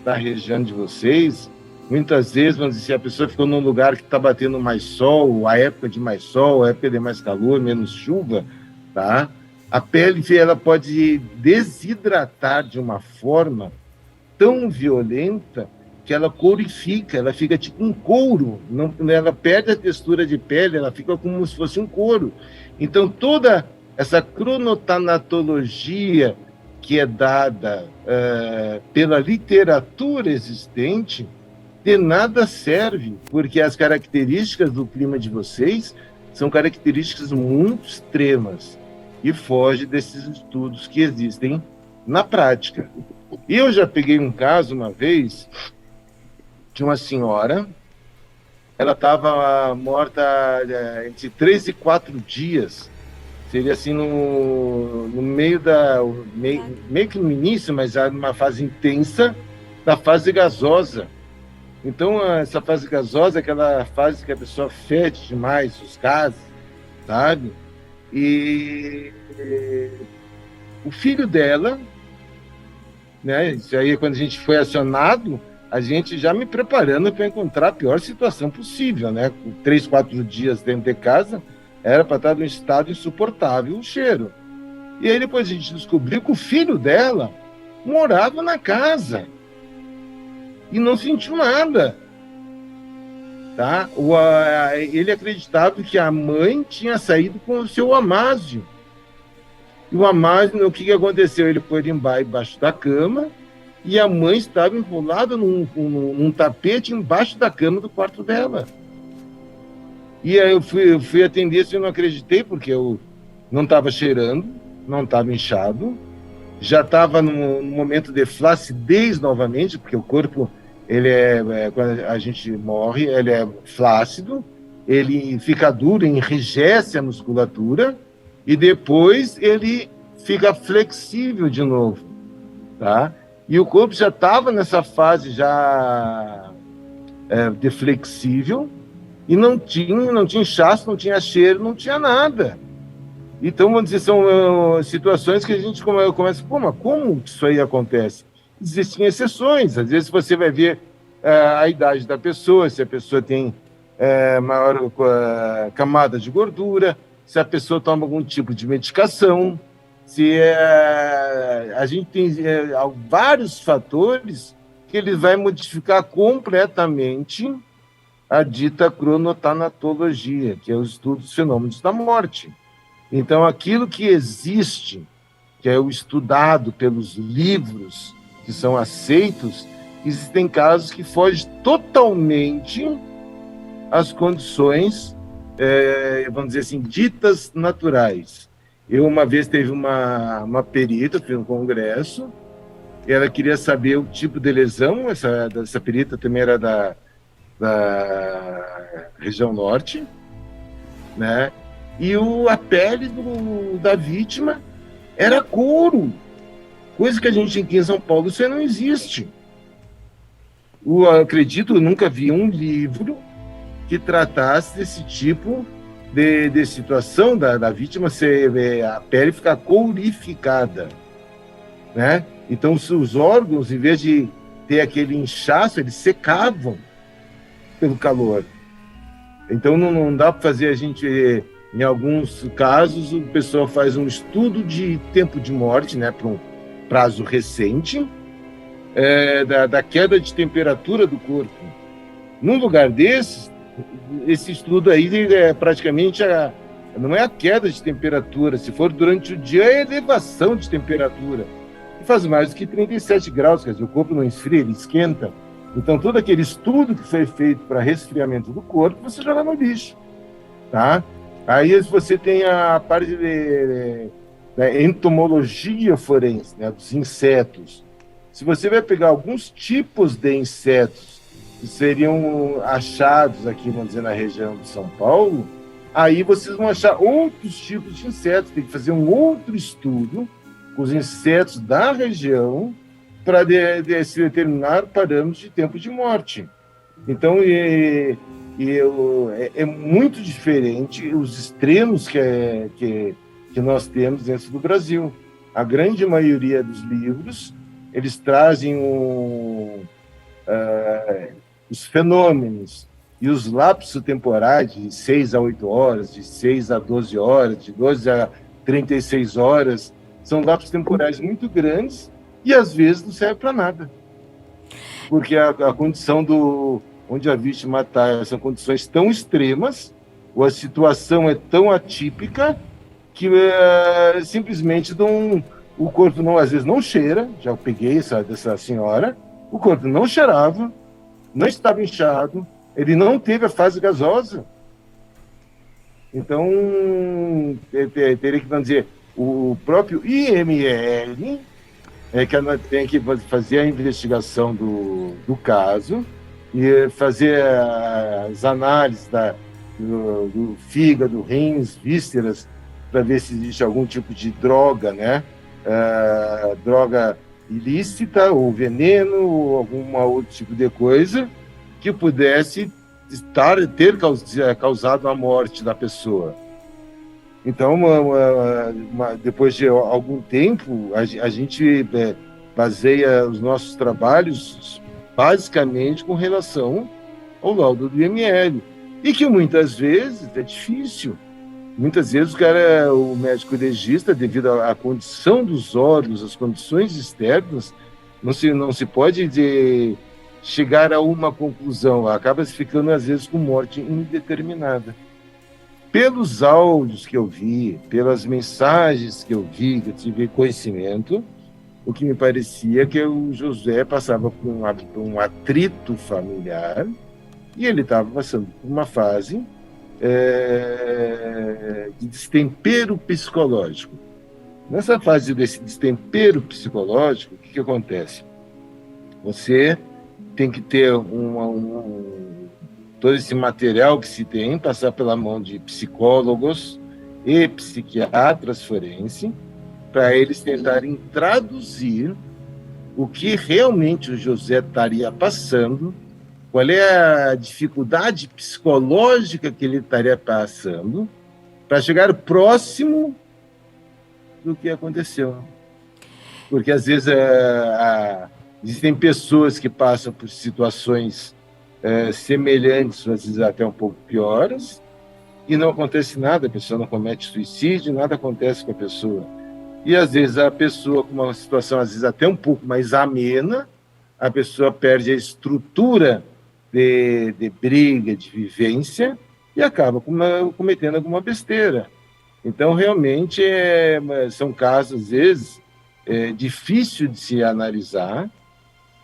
da região de vocês, muitas vezes, vamos dizer, se a pessoa ficou num lugar que está batendo mais sol, a época de mais sol, a época de mais calor, menos chuva, tá? A pele ela pode desidratar de uma forma tão violenta que ela courifica, ela fica tipo um couro, ela perde a textura de pele, ela fica como se fosse um couro. Então, toda essa cronotanatologia que é dada pela literatura existente, de nada serve, porque as características do clima de vocês são características muito extremas e foge desses estudos que existem na prática. Eu já peguei um caso uma vez de uma senhora, ela estava morta entre 3 e 4 dias, seria assim no meio meio que no início, mas já numa fase intensa da fase gasosa. Então, essa fase gasosa é aquela fase que a pessoa fede demais os gases, sabe? E o filho dela, né? Isso aí, quando a gente foi acionado, a gente já me preparando para encontrar a pior situação possível, né? Com 3, 4 dias dentro de casa, era para estar num estado insuportável o cheiro. E aí depois a gente descobriu que o filho dela morava na casa e não sentiu nada, tá? Ele acreditava que a mãe tinha saído com o seu Amásio. E o Amásio, o que aconteceu? Ele foi embaixo da cama e a mãe estava enrolada num tapete embaixo da cama do quarto dela. E aí eu fui atender isso e eu não acreditei, porque eu não estava cheirando, não estava inchado, já estava no momento de flacidez novamente, porque o corpo, quando a gente morre, ele é flácido, ele fica duro, enrijece a musculatura e depois ele fica flexível de novo, tá? E o corpo já estava nessa fase já de flexível e não tinha inchaço, não tinha cheiro, não tinha nada. Então, vamos dizer, são situações que a gente começa, pô, mas como isso aí acontece? Existem exceções, às vezes você vai ver a idade da pessoa, se a pessoa tem maior camada de gordura, se a pessoa toma algum tipo de medicação, se a gente tem vários fatores que ele vai modificar completamente a dita cronotanatologia, que é o estudo dos fenômenos da morte. Então, aquilo que existe, que é o estudado pelos livros que são aceitos, existem casos que fogem totalmente às condições, vamos dizer assim, ditas naturais. Eu, uma vez, teve uma perita, fiz um congresso, e ela queria saber o tipo de lesão, essa perita também era da região norte, né? E a pele da vítima era couro, coisa que a gente aqui em São Paulo, isso aí não existe. Eu acredito, eu nunca vi um livro que tratasse desse tipo de situação da vítima ser a pele ficar courificada, né? Então, os órgãos, em vez de ter aquele inchaço, eles secavam pelo calor. Então, não dá para fazer em alguns casos, o pessoal faz um estudo de tempo de morte, né, para um prazo recente, da queda de temperatura do corpo. Num lugar desses, esse estudo aí praticamente não é a queda de temperatura, se for durante o dia, é a elevação de temperatura. E faz mais do que 37 graus, quer dizer, o corpo não esfria, ele esquenta. Então, todo aquele estudo que foi feito para resfriamento do corpo, você joga no lixo, tá? Aí você tem a parte da entomologia forense, né, dos insetos. Se você vai pegar alguns tipos de insetos que seriam achados aqui, vamos dizer, na região de São Paulo, aí vocês vão achar outros tipos de insetos. Tem que fazer um outro estudo com os insetos da região para se determinar parâmetros de tempo de morte. Então, é muito diferente os extremos que nós temos dentro do Brasil. A grande maioria dos livros, eles trazem os fenômenos e os lapsos temporais de 6 a 8 horas, de 6 a 12 horas, de 12 a 36 horas, são lapsos temporais muito grandes e, às vezes, não serve para nada. Porque a condição onde a vítima está são condições tão extremas, ou a situação é tão atípica, que simplesmente o corpo, às vezes, não cheira. Já peguei dessa senhora, o corpo não cheirava, não estava inchado, ele não teve a fase gasosa. Então, teria que, vamos dizer, o próprio IML que ela tem que fazer a investigação do caso e fazer as análises do fígado, rins, vísceras, para ver se existe algum tipo de droga, né? Droga ilícita, ou veneno, ou algum outro tipo de coisa que pudesse ter causado a morte da pessoa. Então, depois de algum tempo, a gente baseia os nossos trabalhos basicamente com relação ao laudo do IML. E que muitas vezes é difícil. Muitas vezes o médico legista, devido à condição dos órgãos, às condições externas, não se pode chegar a uma conclusão. Acaba se ficando, às vezes, com morte indeterminada. Pelos áudios que eu vi, pelas mensagens que eu vi, que eu tive conhecimento, o que me parecia que o José passava por um atrito familiar e ele estava passando por uma fase de destempero psicológico. Nessa fase desse destempero psicológico, o que acontece? Você tem que ter todo esse material que se tem, passar pela mão de psicólogos e psiquiatras forense, para eles tentarem traduzir o que realmente o José estaria passando, qual é a dificuldade psicológica que ele estaria passando, para chegar próximo do que aconteceu. Porque, às vezes, existem pessoas que passam por situações semelhantes, às vezes até um pouco piores, e não acontece nada, a pessoa não comete suicídio, nada acontece com a pessoa. E às vezes a pessoa com uma situação às vezes até um pouco mais amena, a pessoa perde a estrutura de briga, de vivência, e acaba cometendo alguma besteira. Então, realmente, são casos, às vezes, difícil de se analisar,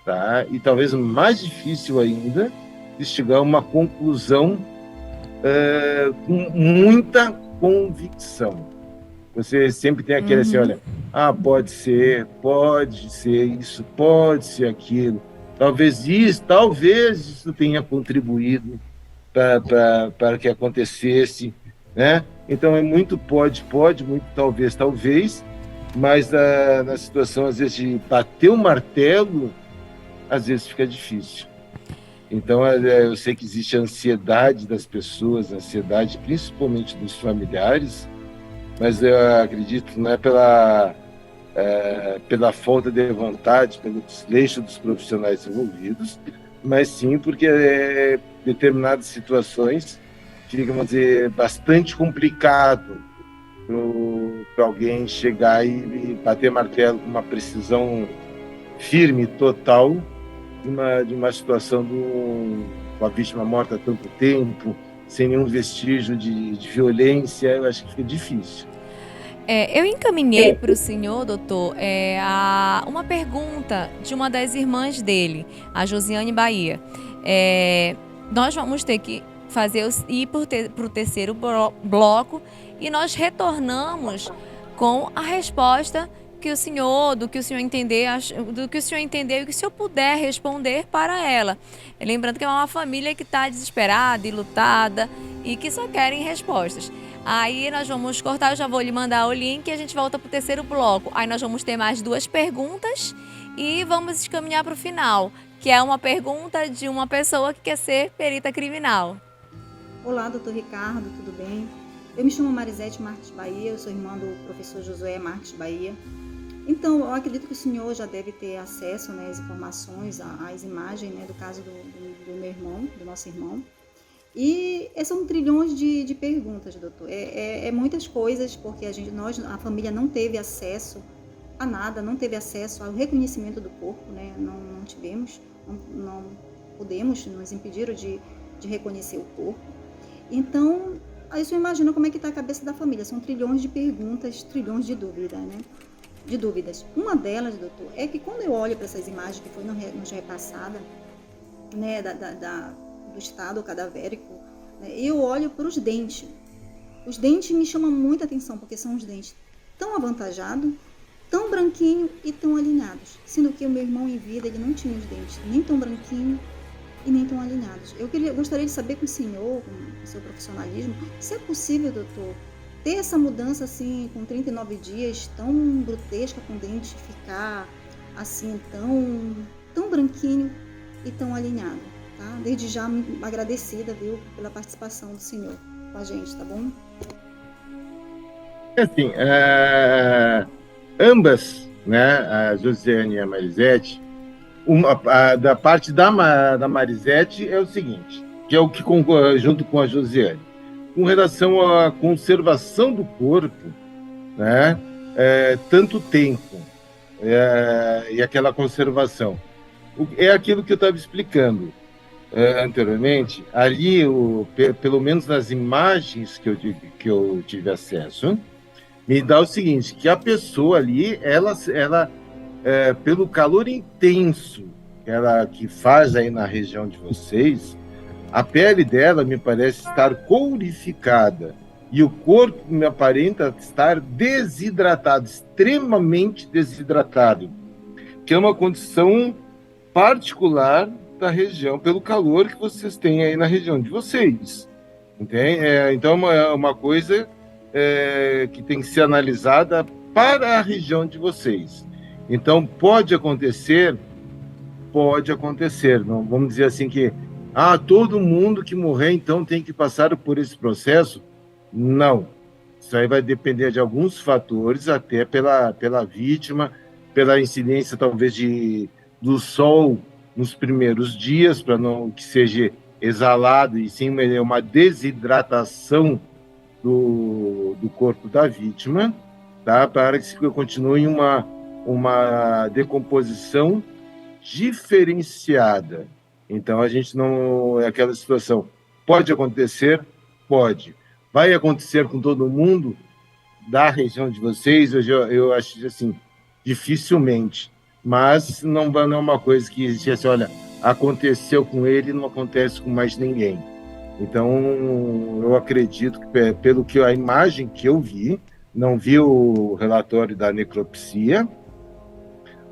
tá? E talvez mais difícil ainda de chegar a uma conclusão com muita convicção. Você sempre tem aquele assim, olha, pode ser isso, pode ser aquilo. Talvez isso tenha contribuído para que acontecesse, né? Então é muito pode, muito talvez, mas na situação, às vezes, de bater o martelo, às vezes fica difícil. Então, eu sei que existe a ansiedade das pessoas, a ansiedade principalmente dos familiares, mas eu acredito que não é pela falta de vontade, pelo desleixo dos profissionais envolvidos, mas sim porque determinadas situações ficam, vamos dizer, bastante complicado para alguém chegar e bater martelo com uma precisão firme, total, de uma situação com a vítima morta há tanto tempo, sem nenhum vestígio de violência. Eu acho que fica difícil. Eu encaminhei para o senhor, doutor, uma pergunta de uma das irmãs dele, a Josiane Bahia. Nós vamos ter que ir para o terceiro bloco e nós retornamos com a resposta do que o senhor entendeu e que o senhor puder responder para ela. Lembrando que é uma família que está desesperada e lutada e que só querem respostas. Aí nós vamos cortar, eu já vou lhe mandar o link e a gente volta para o terceiro bloco. Aí nós vamos ter mais 2 perguntas e vamos encaminhar para o final, que é uma pergunta de uma pessoa que quer ser perita criminal. Olá, doutor Ricardo, tudo bem? Eu me chamo Marisete Marques Bahia, eu sou irmã do professor Josué Marques Bahia. Então, eu acredito que o senhor já deve ter acesso, né, às informações, às imagens, né, do caso do meu irmão, do nosso irmão. E são trilhões de perguntas, doutor. Muitas coisas, porque a família não teve acesso a nada, não teve acesso ao reconhecimento do corpo, né? Não tivemos, não pudemos, nos impediram de reconhecer o corpo. Então, aí você imagina como é que está a cabeça da família. São trilhões de perguntas, trilhões de dúvidas, né? De dúvidas. Uma delas, doutor, é que quando eu olho para essas imagens que foi nos repassada, né, do estado cadavérico, né, eu olho para os dentes. Os dentes me chamam muita atenção, porque são os dentes tão avantajados, tão branquinhos e tão alinhados. Sendo que o meu irmão em vida, ele não tinha os dentes nem tão branquinhos e nem tão alinhados. Eu gostaria de saber com o senhor, com o seu profissionalismo, se é possível, doutor, ter essa mudança assim, com 39 dias, tão grotesca, com o dente ficar assim, tão branquinho e tão alinhado, tá? Desde já, agradecida, viu, pela participação do senhor com a gente, tá bom? Assim, ambas, né, a Josiane e a Marisete, da parte da Marisete é o seguinte, que é o que junto com a Josiane, com relação à conservação do corpo, né, tanto tempo e aquela conservação. É aquilo que eu estava explicando anteriormente, ali, pelo menos nas imagens que eu tive acesso, me dá o seguinte, que a pessoa ali, ela pelo calor intenso que faz aí na região de vocês, a pele dela me parece estar courificada e o corpo me aparenta estar desidratado, extremamente desidratado, que é uma condição particular da região, pelo calor que vocês têm aí na região de vocês. Entende? Então, é uma coisa que tem que ser analisada para a região de vocês. Então, pode acontecer, não vamos dizer assim que todo mundo que morrer, então, tem que passar por esse processo. Não. Isso aí vai depender de alguns fatores, até pela vítima, pela incidência, talvez, do sol nos primeiros dias, para não que seja exalado, e sim uma desidratação do corpo da vítima, tá? Para que continue uma decomposição diferenciada. Então, a gente não... É aquela situação. Pode acontecer? Pode. Vai acontecer com todo mundo da região de vocês? Eu acho assim, dificilmente. Mas não é uma coisa que diz assim, olha, aconteceu com ele, não acontece com mais ninguém. Então, eu acredito que, pelo que a imagem que eu vi, não vi o relatório da necropsia,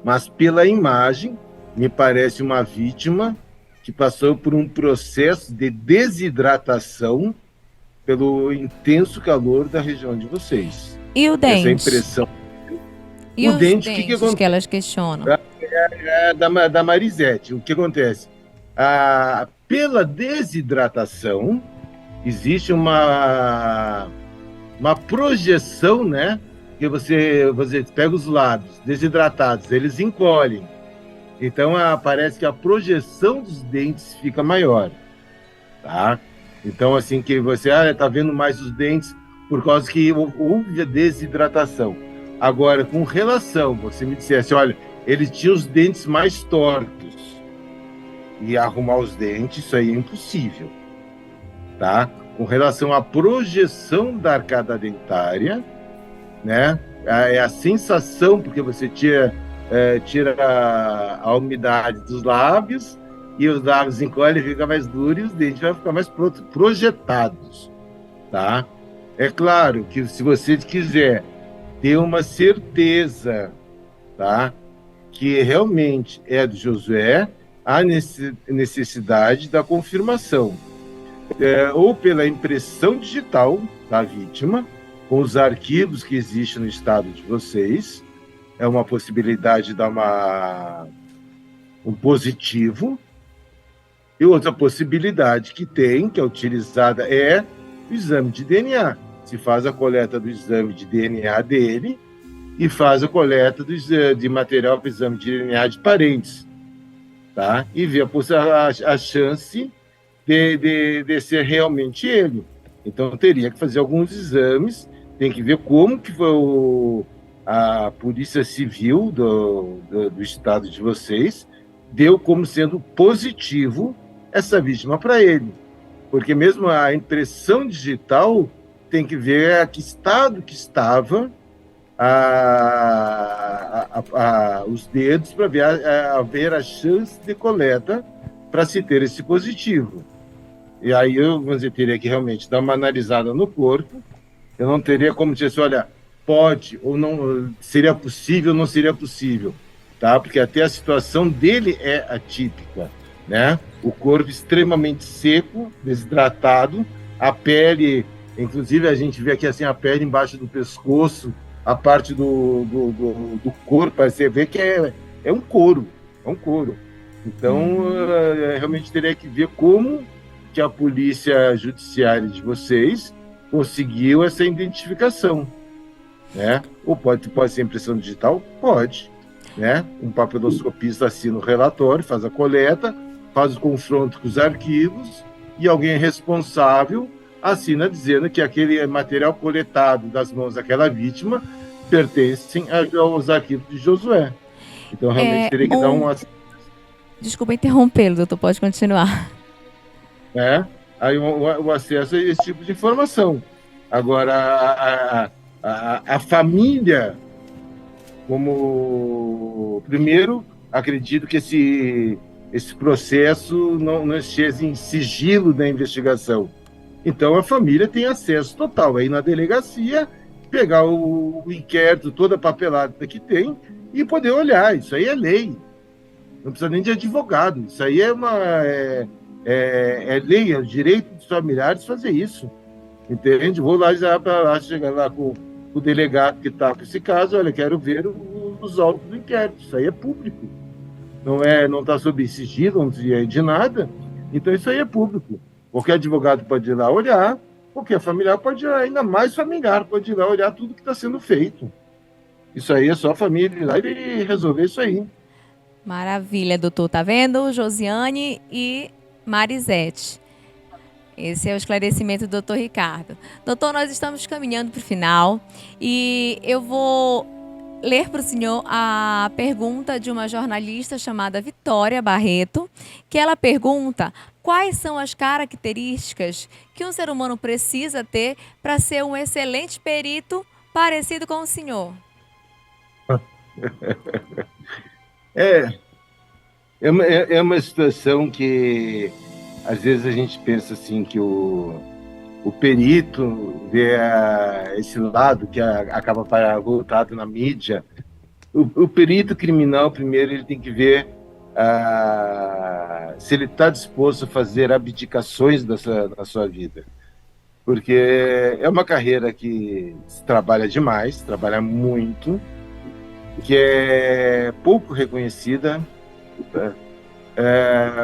mas pela imagem, me parece uma vítima que passou por um processo de desidratação pelo intenso calor da região de vocês. E o dente? Essa impressão. E os dentes que elas questionam? Da Marisete. O que acontece? Pela desidratação, existe uma projeção, né? Que você pega os lábios desidratados, eles encolhem. Então, parece que a projeção dos dentes fica maior, tá? Então, assim, que você tá vendo mais os dentes por causa que houve a desidratação. Agora, com relação, você me dissesse, olha, ele tinha os dentes mais tortos, e arrumar os dentes, isso aí é impossível, tá? Com relação à projeção da arcada dentária, né? É a sensação, porque você tira a umidade dos lábios, e os lábios encolhem, fica mais duro, e os dentes vão ficar mais projetados, tá? É claro que se você quiser ter uma certeza, tá, que realmente é do Josué, há necessidade da confirmação, ou pela impressão digital da vítima, com os arquivos que existem no estado de vocês, é uma possibilidade de dar um positivo. E outra possibilidade que é utilizada, é o exame de DNA. Se faz a coleta do exame de DNA dele e faz a coleta de material para o exame de DNA de parentes, tá? E vê a chance de ser realmente ele. Então, teria que fazer alguns exames, tem que ver como que foi a Polícia Civil do estado de vocês deu como sendo positivo essa vítima para ele. Porque mesmo a impressão digital tem que ver a que estado que estava os dedos para ver a chance de coleta para se ter esse positivo. E aí eu, teria que realmente dar uma analisada no corpo. Eu não teria como dizer assim, olha, pode ou não, seria possível ou não seria possível, tá? Porque até a situação dele é atípica, né? O corpo extremamente seco, desidratado, a pele, inclusive a gente vê aqui assim a pele embaixo do pescoço, a parte do corpo, você vê que é um couro, Então, realmente teria que ver como que a polícia judiciária de vocês conseguiu essa identificação, né? Ou pode ser impressão digital? Pode, né? Um papiloscopista assina o relatório, faz a coleta, faz o confronto com os arquivos e alguém responsável assina dizendo que aquele material coletado das mãos daquela vítima pertencem aos arquivos de Josué. Então, realmente teria que dar uma... Desculpa interrompê-lo, doutor, pode continuar. Aí o acesso a esse tipo de informação. Agora, a família, primeiro, acredito que esse processo não esteja em sigilo da investigação. Então, a família tem acesso total aí na delegacia, pegar o inquérito, toda a papelada que tem e poder olhar. Isso aí é lei. Não precisa nem de advogado. Isso aí é lei, é o direito dos familiares fazer isso. Entende? Vou lá chegar lá com o delegado que está com esse caso, olha, quero ver os autos do inquérito. Isso aí é público. Não está sob sigilo, não precisa de nada. Então, isso aí é público. Qualquer advogado pode ir lá olhar, qualquer familiar pode ir lá, ainda mais familiar, pode ir lá olhar tudo que está sendo feito. Isso aí é só a família ir lá e resolver isso aí. Maravilha, doutor. Tá vendo? Josiane e Marisete. Esse é o esclarecimento do Dr. Ricardo. Doutor, nós estamos caminhando para o final e eu vou ler para o senhor a pergunta de uma jornalista chamada Vitória Barreto, que ela pergunta quais são as características que um ser humano precisa ter para ser um excelente perito parecido com o senhor. É uma situação que às vezes a gente pensa assim que o perito vê esse lado que acaba voltado na mídia. O perito criminal, primeiro, ele tem que ver se ele está disposto a fazer abdicações da sua vida. Porque é uma carreira que se trabalha demais, trabalha muito, que é pouco reconhecida.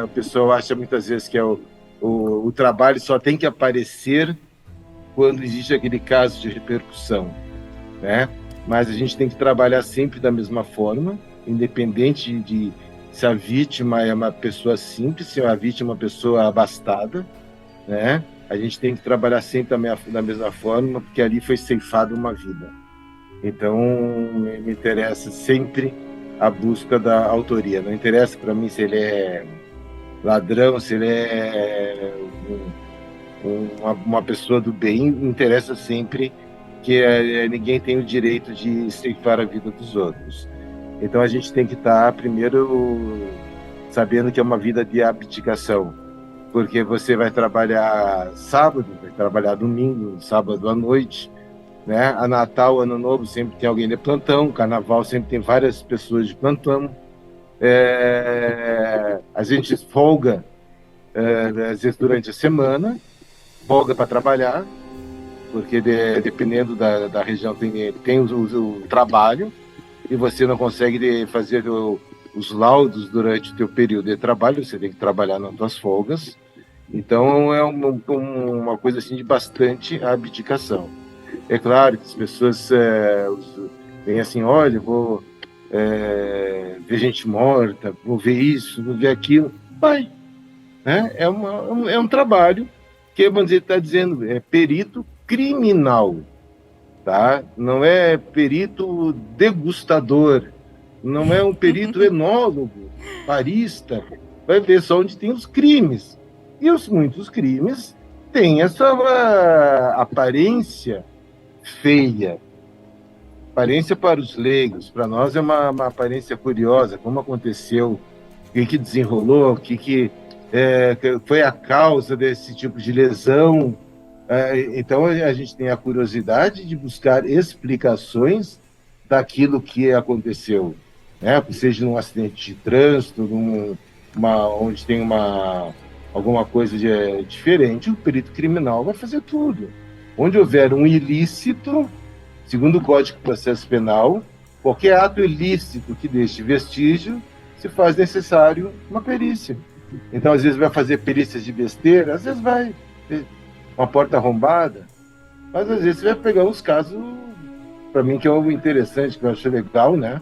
O pessoal acha muitas vezes que o trabalho só tem que aparecer quando existe aquele caso de repercussão, né? Mas a gente tem que trabalhar sempre da mesma forma, independente de se a vítima é uma pessoa simples, se a vítima é uma pessoa abastada, né? A gente tem que trabalhar sempre da mesma forma, porque ali foi ceifada uma vida. Então, me interessa sempre a busca da autoria. Não interessa para mim se ele é ladrão, se ele é uma pessoa do bem. Me interessa sempre que ninguém tem o direito de ceifar a vida dos outros. Então a gente tem que estar primeiro sabendo que é uma vida de abdicação, porque você vai trabalhar sábado, vai trabalhar domingo, sábado à noite, né? A Natal, Ano Novo, sempre tem alguém de plantão. Carnaval sempre tem várias pessoas de plantão. A gente folga, às vezes durante a semana, folga para trabalhar, porque dependendo da região tem o trabalho, e você não consegue fazer os laudos durante o teu período de trabalho, você tem que trabalhar nas tuas folgas. Então é uma coisa assim de bastante abdicação. É claro que as pessoas vêm assim, olha, vou ver gente morta, vou ver isso, vou ver aquilo. Vai, né? É um trabalho que, vamos dizer, está dizendo, é perito criminal, tá? Não é perito degustador, não é um perito enólogo, barista, vai ver só onde tem os crimes. E muitos crimes têm essa aparência feia. Aparência para os leigos, para nós é uma aparência curiosa, como aconteceu, o que desenrolou, o que foi a causa desse tipo de lesão. Então a gente tem a curiosidade de buscar explicações daquilo que aconteceu, né? Seja num acidente de trânsito, onde tem alguma coisa diferente, o perito criminal vai fazer tudo. Onde houver um ilícito, segundo o Código de Processo Penal, qualquer ato ilícito que deixe vestígio, se faz necessário uma perícia. Então, às vezes vai fazer perícias de besteira, às vezes vai ter uma porta arrombada, mas às vezes você vai pegar os casos, para mim, que é algo interessante, que eu acho legal, né?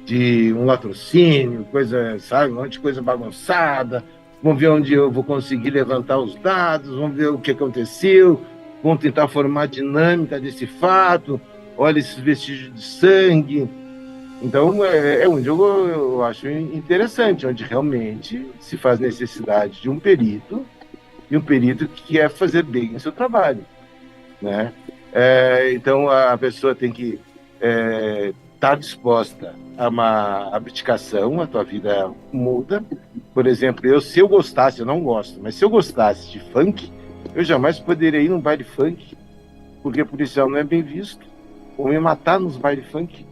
De um latrocínio, coisa, sabe, um monte de coisa bagunçada. Vamos ver onde eu vou conseguir levantar os dados, vamos ver o que aconteceu, vamos tentar formar a dinâmica desse fato, olha esses vestígios de sangue. Então, é onde eu acho interessante, onde realmente se faz necessidade de um perito, e um perito que quer fazer bem o seu trabalho, né? Então, a pessoa tem que estar disposta a uma abdicação, a tua vida muda. Por exemplo, se eu gostasse, eu não gosto, mas se eu gostasse de funk, eu jamais poderia ir num baile funk, porque policial não é bem visto, ou me matar nos bailes funk,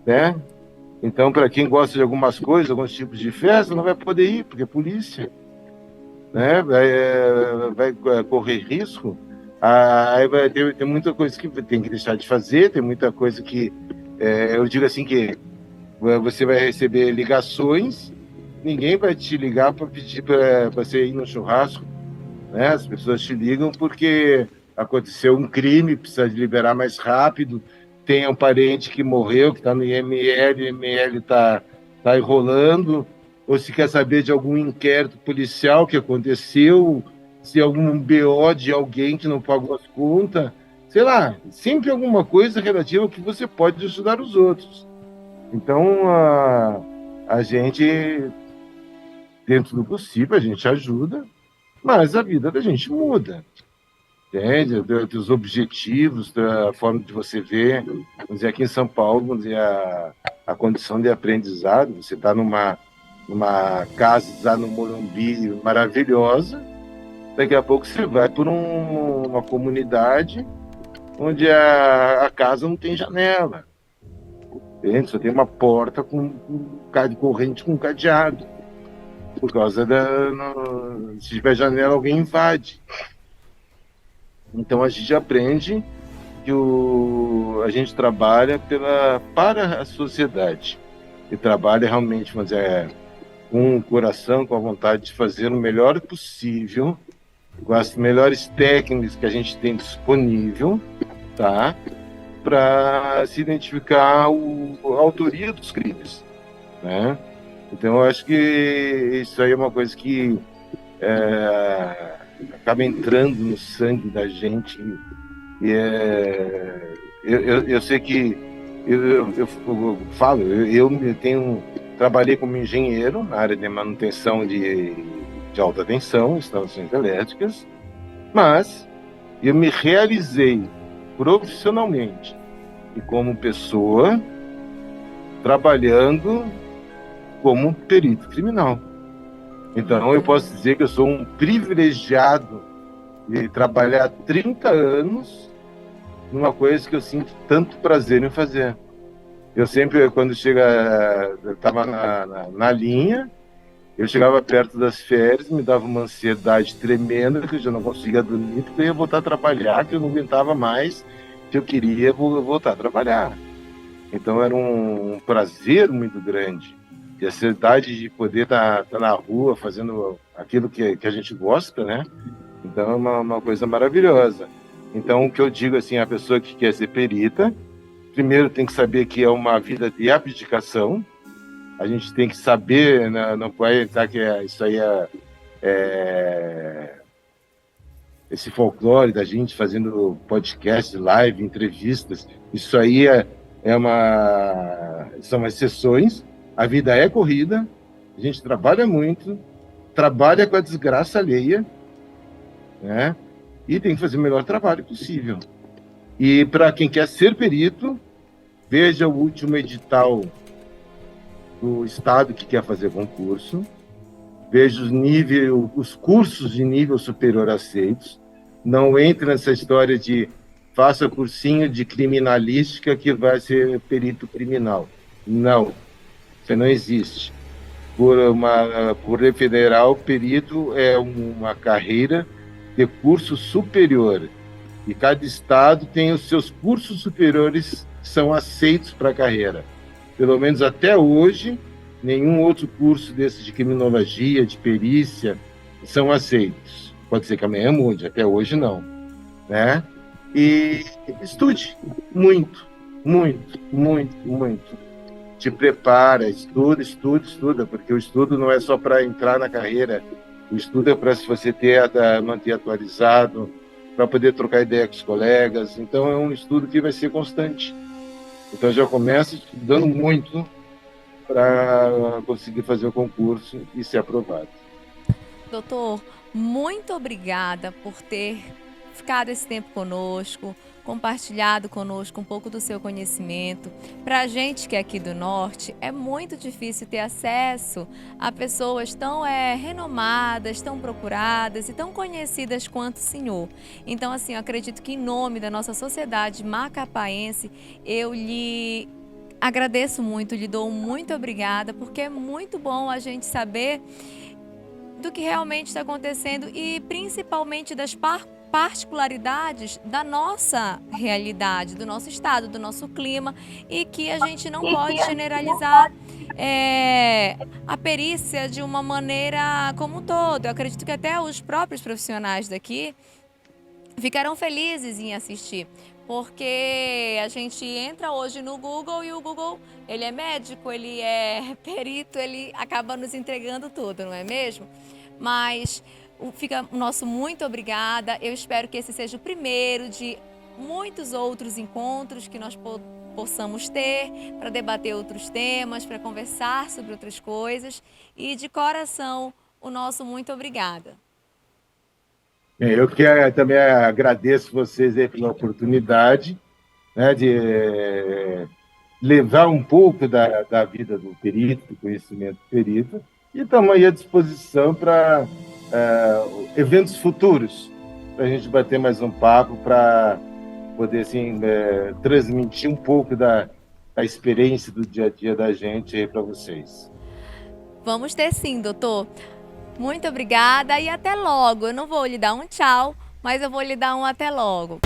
né? Então, para quem gosta de algumas coisas, alguns tipos de festa, não vai poder ir, porque é polícia, né? Vai correr risco. Aí vai ter muita coisa que tem que deixar de fazer, tem muita coisa que eu digo assim que você vai receber ligações, ninguém vai te ligar para pedir para você ir no churrasco, né? As pessoas te ligam porque aconteceu um crime, precisa de liberar mais rápido, tem um parente que morreu, que está no IML, o IML está enrolando, ou se quer saber de algum inquérito policial que aconteceu, se algum BO de alguém que não pagou as contas, sei lá, sempre alguma coisa relativa ao que você pode ajudar os outros. Então, a gente, dentro do possível, a gente ajuda, mas a vida da gente muda. Entende? Dos objetivos, da forma de você ver. Vamos dizer, aqui em São Paulo, vamos dizer, a condição de aprendizado, você está numa casa lá no Morumbi maravilhosa, daqui a pouco você vai por uma comunidade onde a casa não tem janela. Entende? Só tem uma porta com corrente com cadeado. Por causa se tiver janela, alguém invade. Então a gente aprende que a gente trabalha para a sociedade e trabalha realmente, mas com o coração, com a vontade de fazer o melhor possível, com as melhores técnicas que a gente tem disponível, tá? Para se identificar a autoria dos crimes, né? Então eu acho que isso aí é uma coisa que acaba entrando no sangue da gente. E eu sei que eu falo, trabalhei como engenheiro na área de manutenção de alta tensão, instalações elétricas, mas eu me realizei profissionalmente e como pessoa trabalhando como perito criminal. Então, eu posso dizer que eu sou um privilegiado de trabalhar 30 anos numa coisa que eu sinto tanto prazer em fazer. Eu sempre, quando eu estava na linha, eu chegava perto das férias, me dava uma ansiedade tremenda, que eu já não conseguia dormir, porque eu ia voltar a trabalhar, que eu não aguentava mais, que eu queria voltar a trabalhar. Então, era um prazer muito grande. E a ansiedade de poder estar na rua fazendo aquilo que a gente gosta, né? Então é uma coisa maravilhosa. Então o que eu digo assim, a pessoa que quer ser perita, primeiro tem que saber que é uma vida de abdicação. A gente tem que saber, né, não pode pensar que isso aí esse folclore da gente fazendo podcast, live, entrevistas. Isso aí são exceções. A vida é corrida, a gente trabalha muito, trabalha com a desgraça alheia, né? E tem que fazer o melhor trabalho possível. E para quem quer ser perito, veja o último edital do estado que quer fazer concurso, veja os cursos de nível superior aceitos, não entre nessa história de faça cursinho de criminalística que vai ser perito criminal. Não. Isso não existe. Por lei federal, perito é uma carreira de curso superior. E cada estado tem os seus cursos superiores que são aceitos para a carreira. Pelo menos até hoje, nenhum outro curso desse de criminologia, de perícia, são aceitos. Pode ser que amanhã mude, até hoje não. Né? E estude muito, muito, muito, muito. Te prepara, estuda, porque o estudo não é só para entrar na carreira, o estudo é para se você manter atualizado, para poder trocar ideia com os colegas. Então é um estudo que vai ser constante. Então já começa estudando muito para conseguir fazer o concurso e ser aprovado. Doutor, muito obrigada por ter ficado esse tempo conosco, compartilhado conosco um pouco do seu conhecimento. Para a gente que é aqui do Norte, é muito difícil ter acesso a pessoas tão renomadas, tão procuradas e tão conhecidas quanto o senhor. Então, assim, eu acredito que em nome da nossa sociedade macapaense, eu lhe agradeço muito, lhe dou muito obrigada, porque é muito bom a gente saber do que realmente está acontecendo e principalmente das particularidades da nossa realidade, do nosso estado, do nosso clima, e que a gente não pode generalizar a perícia de uma maneira como um todo. Eu acredito que até os próprios profissionais daqui ficarão felizes em assistir, Porque a gente entra hoje no Google e o Google, ele é médico, ele é perito, ele acaba nos entregando tudo, não é mesmo? Mas fica o nosso muito obrigada. Eu espero que esse seja o primeiro de muitos outros encontros que nós possamos ter para debater outros temas, para conversar sobre outras coisas. E de coração, o nosso muito obrigada. Eu que também agradeço vocês aí pela oportunidade, né, de levar um pouco da vida do perito, do conhecimento do perito, e estamos aí à disposição para eventos futuros, para a gente bater mais um papo, para poder assim, transmitir um pouco da experiência do dia a dia da gente aí para vocês. Vamos ter sim, doutor. Muito obrigada e até logo. Eu não vou lhe dar um tchau, mas eu vou lhe dar um até logo.